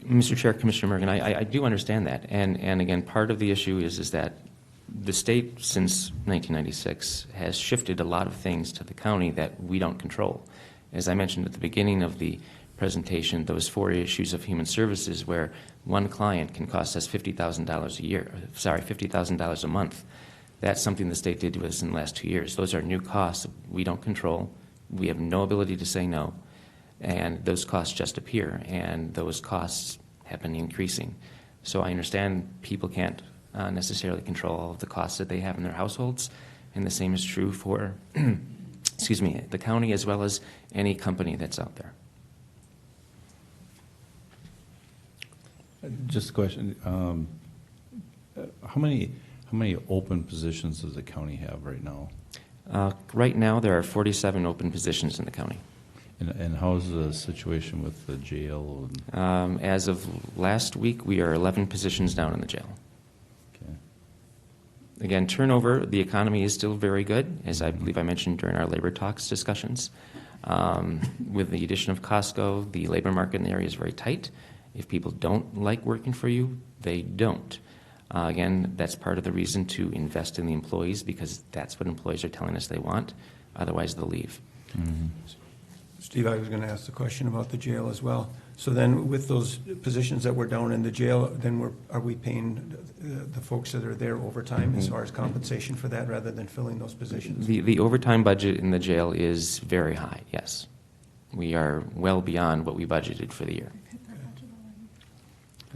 Mr. Chair, Commissioner Mergen, I do understand that. And again, part of the issue is that the state, since 1996, has shifted a lot of things to the county that we don't control. As I mentioned at the beginning of the presentation, those 4 issues of human services where one client can cost us $50,000 a year, $50,000 a month. That's something the state did to us in the last 2 years. Those are new costs we don't control. We have no ability to say no. And those costs just appear, and those costs have been increasing. So I understand people can't necessarily control all of the costs that they have in their households, and the same is true for, excuse me, the county as well as any company that's out there.
Just a question. How many open positions does the county have right now?
Right now, there are 47 open positions in the county.
And how's the situation with the jail?
As of last week, we are 11 positions down in the jail.
Okay.
Again, turnover, the economy is still very good, as I believe I mentioned during our labor talks discussions. With the addition of Costco, the labor market in the area is very tight. If people don't like working for you, they don't. Again, that's part of the reason to invest in the employees, because that's what employees are telling us they want. Otherwise, they'll leave.
Mm-hmm.
Steve, I was going to ask the question about the jail as well. So then with those positions that were down in the jail, then are we paying the folks that are there overtime as far as compensation for that rather than filling those positions?
The overtime budget in the jail is very high, yes. We are well beyond what we budgeted for the year.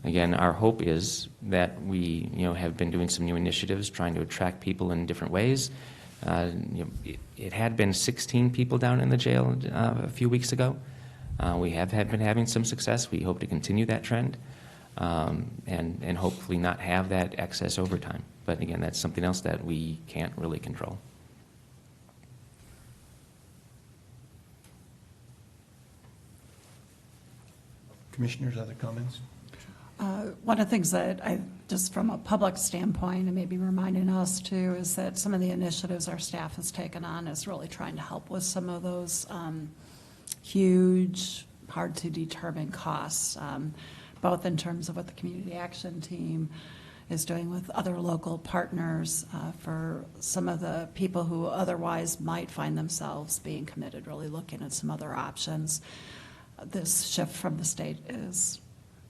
Again, our hope is that we have been doing some new initiatives trying to attract people in different ways. It had been 16 people down in the jail a few weeks ago. We have been having some success. We hope to continue that trend and hopefully not have that excess overtime. But again, that's something else that we can't really control.
Commissioners, other comments?
One of the things that just from a public standpoint, and maybe reminding us too, is that some of the initiatives our staff has taken on is really trying to help with some of those huge, hard to determine costs, both in terms of what the community action team is doing with other local partners for some of the people who otherwise might find themselves being committed, really looking at some other options. This shift from the state is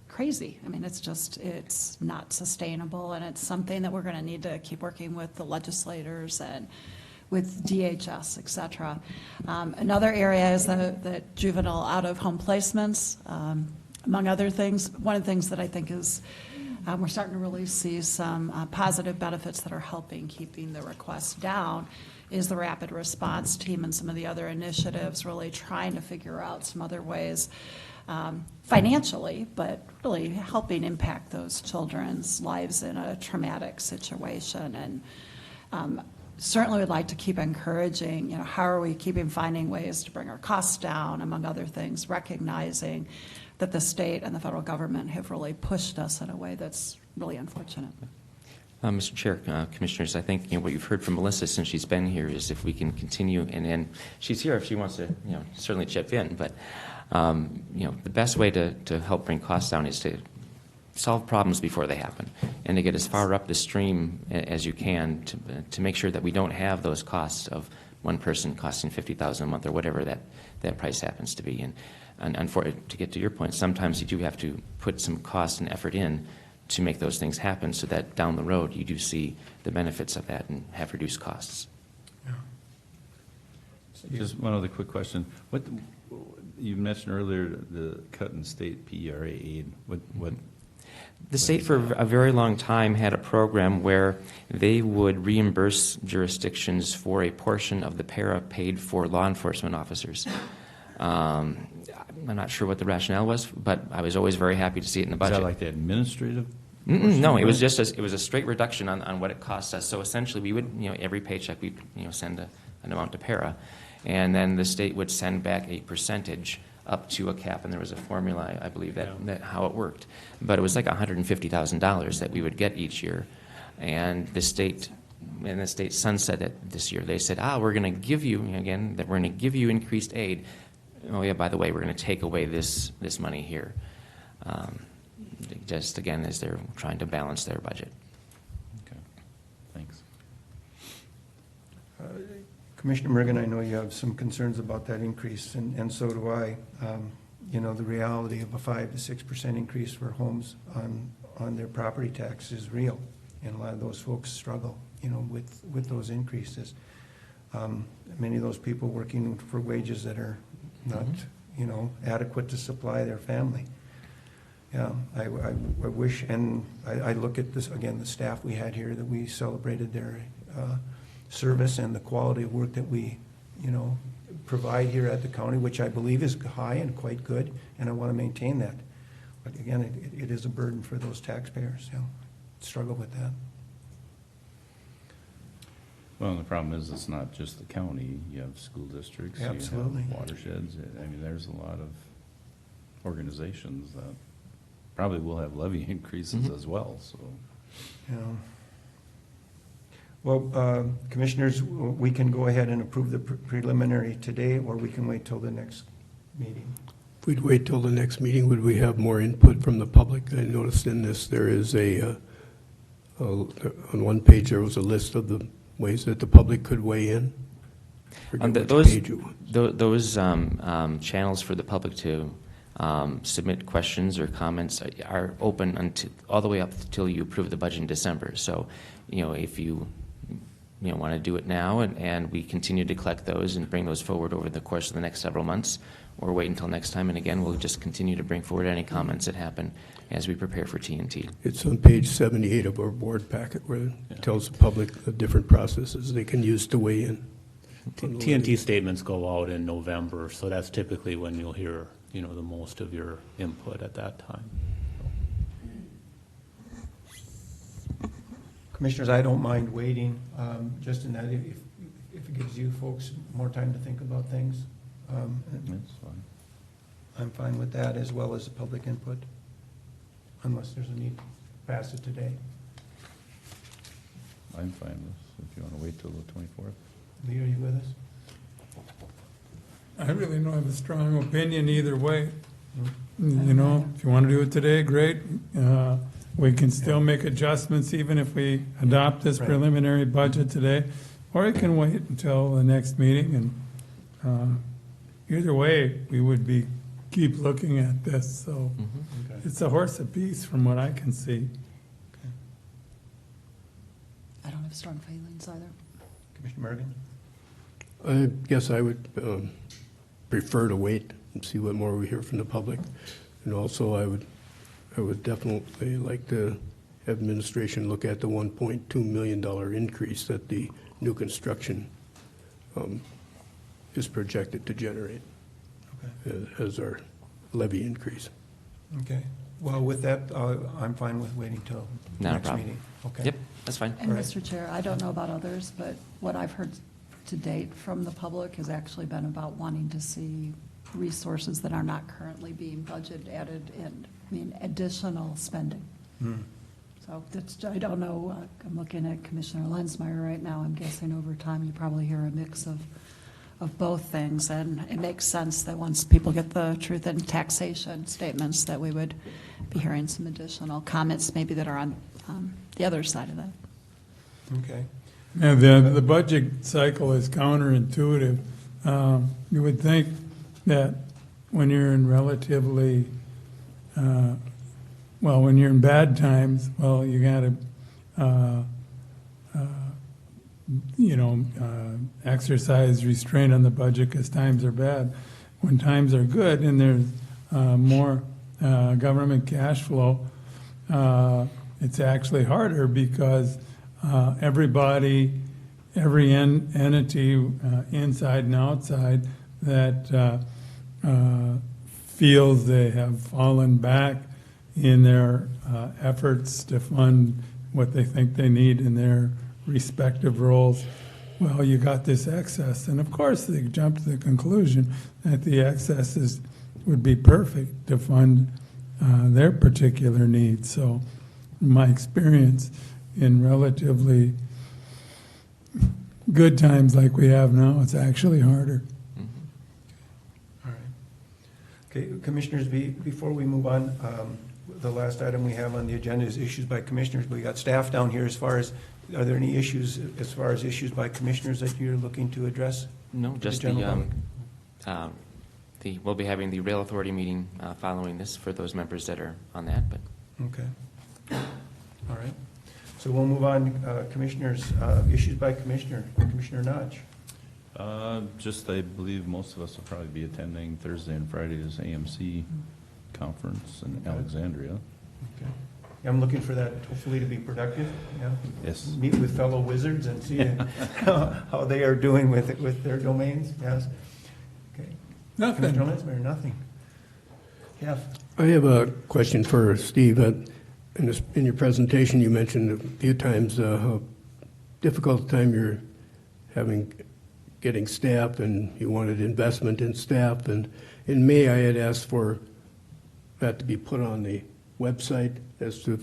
crazy. I mean, it's not sustainable, and it's something that we're going to need to keep working with the legislators and with DHS, et cetera. Another area is the juvenile out-of-home placements, among other things. One of the things that I think is we're starting to really see some positive benefits that are helping keeping the requests down is the rapid response team and some of the other initiatives really trying to figure out some other ways financially, but really helping impact those children's lives in a traumatic situation. And certainly would like to keep encouraging, how are we finding ways to bring our costs down, among other things, recognizing that the state and the federal government have really pushed us in a way that's really unfortunate.
Mr. Chair, Commissioners, I think what you've heard from Melissa since she's been here is if we can continue, and she's here if she wants to certainly chip in, but the best way to help bring costs down is to solve problems before they happen and to get as far up the stream as you can to make sure that we don't have those costs of one person costing $50,000 a month or whatever that price happens to be. And to get to your point, sometimes you do have to put some cost and effort in to make those things happen so that down the road you do see the benefits of that and have reduced costs.
Just one other quick question. What you mentioned earlier, the cut in state PERA aid. What
The state for a very long time had a program where they would reimburse jurisdictions for a portion of the para paid for law enforcement officers. I'm not sure what the rationale was, but I was always very happy to see it in the budget.
Is that like the administrative?
No, it was just it was a straight reduction on what it cost us. So essentially, we would every paycheck we send an amount to para, and then the state would send back a percentage up to a cap, and there was a formula, I believe, that how it worked. But it was like $150,000 that we would get each year, and the state sunset it this year. They said, we're going to give you increased aid. Oh yeah, by the way, we're going to take away this money here. Just again, as they're trying to balance their budget.
Okay, thanks.
Commissioner Mergen, I know you have some concerns about that increase, and so do I. The reality of a 5 to 6% increase for homes on their property tax is real, and a lot of those folks struggle, with those increases. Many of those people working for wages that are not, adequate to supply their family. Yeah, I wish, and I look at this, again, the staff we had here, that we celebrated their service and the quality of work that we, provide here at the county, which I believe is high and quite good, and I want to maintain that. But again, it is a burden for those taxpayers, struggle with that.
Well, the problem is it's not just the county. You have school districts.
Absolutely.
You have watersheds. I mean, there's a lot of organizations that probably will have levy increases as well. So,
Well, Commissioners, we can go ahead and approve the preliminary today, or we can wait till the next meeting.
If we'd wait till the next meeting, would we have more input from the public? I noticed in this there is on one page there was a list of the ways that the public could weigh in.
Those channels for the public to submit questions or comments are open all the way up until you approve the budget in December. So, if you want to do it now and we continue to collect those and bring those forward over the course of the next several months, or wait until next time, and again, we'll just continue to bring forward any comments that happen as we prepare for TNT.
It's on page 78 of our board packet where it tells the public the different processes they can use to weigh in.
TNT statements go out in November, so that's typically when you'll hear, the most of your input at that time.
Commissioners, I don't mind waiting, just in that if it gives you folks more time to think about things.
that's fine.
I'm fine with that, as well as the public input, unless there's a need to pass it today.
I'm fine with, if you want to wait till the 24th.
Lee, are you with us?
I really don't have a strong opinion either way. If you want to do it today, great. We can still make adjustments even if we adopt this preliminary budget today, or it can wait until the next meeting. And either way, we would keep looking at this. So it's a horse apiece from what I can see.
I don't have strong feelings either.
Commissioner Mergen?
I guess I would prefer to wait and see what more we hear from the public. And also I would definitely like to have administration look at the $1.2 million increase that the new construction is projected to generate as our levy increase.
Okay. Well, with that, I'm fine with waiting till next meeting. Okay.
Yep, that's fine.
And Mr. Chair, I don't know about others, but what I've heard to date from the public has actually been about wanting to see resources that are not currently being budgeted added in, additional spending. So that's, I don't know, I'm looking at Commissioner Lensmeyer right now. I'm guessing over time you probably hear a mix of both things. And it makes sense that once people get the truth in taxation statements, that we would be hearing some additional comments maybe that are on the other side of that.
Okay.
And the budget cycle is counterintuitive. You would think that when you're in relatively, when you're in bad times, well, you got to, exercise restraint on the budget because times are bad. When times are good and there's more government cash flow, it's actually harder because everybody, every entity, inside and outside, that feels they have fallen back in their efforts to fund what they think they need in their respective roles. Well, you got this excess, and of course they jump to the conclusion that the excesses would be perfect to fund their particular needs. So, in my experience, in relatively good times like we have now, it's actually harder.
All right. Okay, Commissioners, before we move on, the last item we have on the agenda is issues by commissioners. We got staff down here as far as, are there any issues as far as issues by commissioners that you're looking to address?
No, just we'll be having the Rail Authority meeting following this for those members that are on that, but.
Okay. All right. So we'll move on, commissioners, issues by commissioner. Commissioner Notch.
Just, I believe most of us will probably be attending Thursday and Friday's AMC conference in Alexandria.
Okay. I'm looking for that hopefully to be productive. Yeah.
Yes.
Meet with fellow wizards and see how they are doing with their domains. Yes. Okay.
Nothing.
Commissioner Lensmeyer, nothing. Jeff.
I have a question for Steve. In your presentation, you mentioned a few times how difficult time you're having getting staff, and you wanted investment in staff. And in May, I had asked for that to be put on the website as to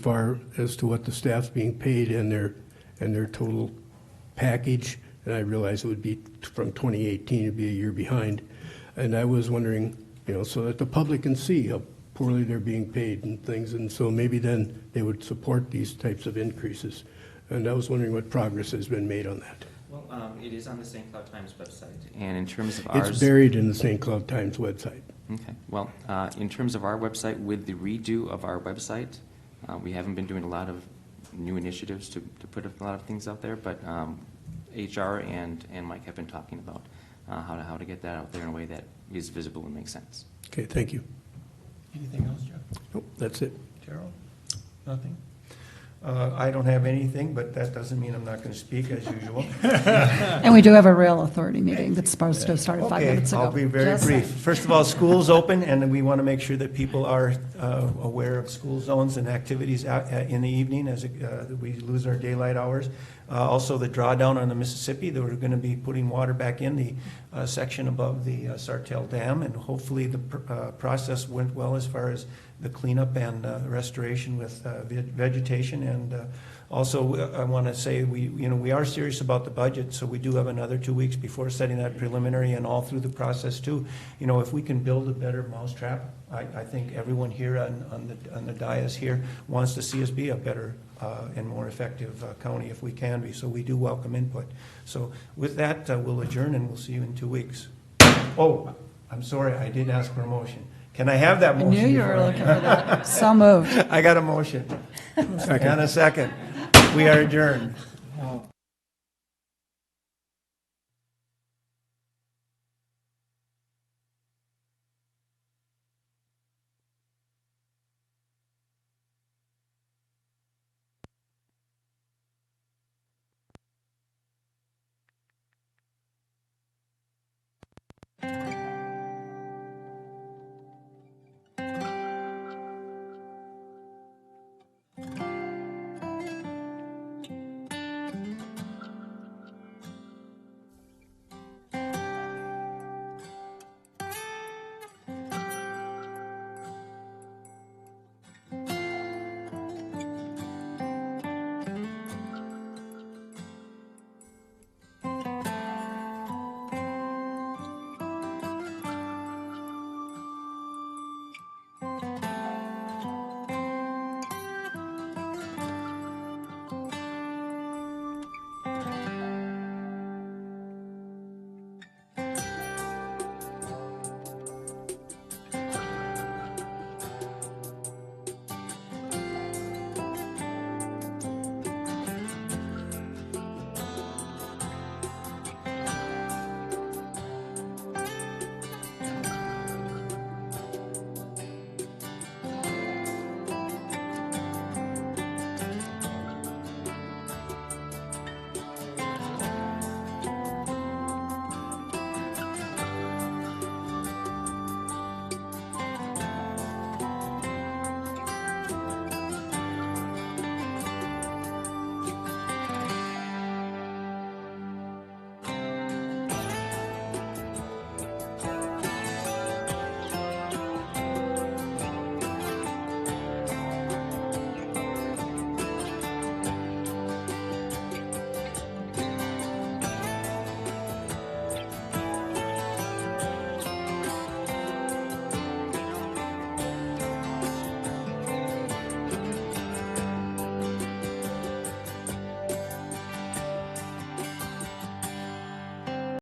what the staff's being paid and their total package. And I realized it would be from 2018, it'd be a year behind. And I was wondering, so that the public can see how poorly they're being paid and things, and so maybe then they would support these types of increases. And I was wondering what progress has been made on that.
Well, it is on the St. Cloud Times website, and in terms of ours...
It's buried in the St. Cloud Times website.
Okay. Well, in terms of our website, with the redo of our website, we haven't been doing a lot of new initiatives to put a lot of things out there, but HR and Mike have been talking about how to get that out there in a way that is visible and makes sense.
Okay, thank you.
Anything else, Jeff?
Nope, that's it.
Terrell? Nothing? I don't have anything, but that doesn't mean I'm not going to speak as usual.
And we do have a rail authority meeting that's supposed to have started 5 minutes ago.
I'll be very brief. First of all, school's open, and we want to make sure that people are aware of school zones and activities in the evening as we lose our daylight hours. Also, the drawdown on the Mississippi, that we're going to be putting water back in the section above the Sartell Dam, and hopefully the process went well as far as the cleanup and restoration with vegetation. And also, I want to say we are serious about the budget, so we do have another 2 weeks before setting that preliminary and all through the process too. If we can build a better mousetrap, I think everyone here on the dais here wants to see us be a better and more effective county if we can be. So we do welcome input. So with that, we'll adjourn and we'll see you in 2 weeks. Oh, I'm sorry, I did ask for a motion. Can I have that motion?
I knew you were looking for that. So moved.
I got a motion. And a second. We are adjourned.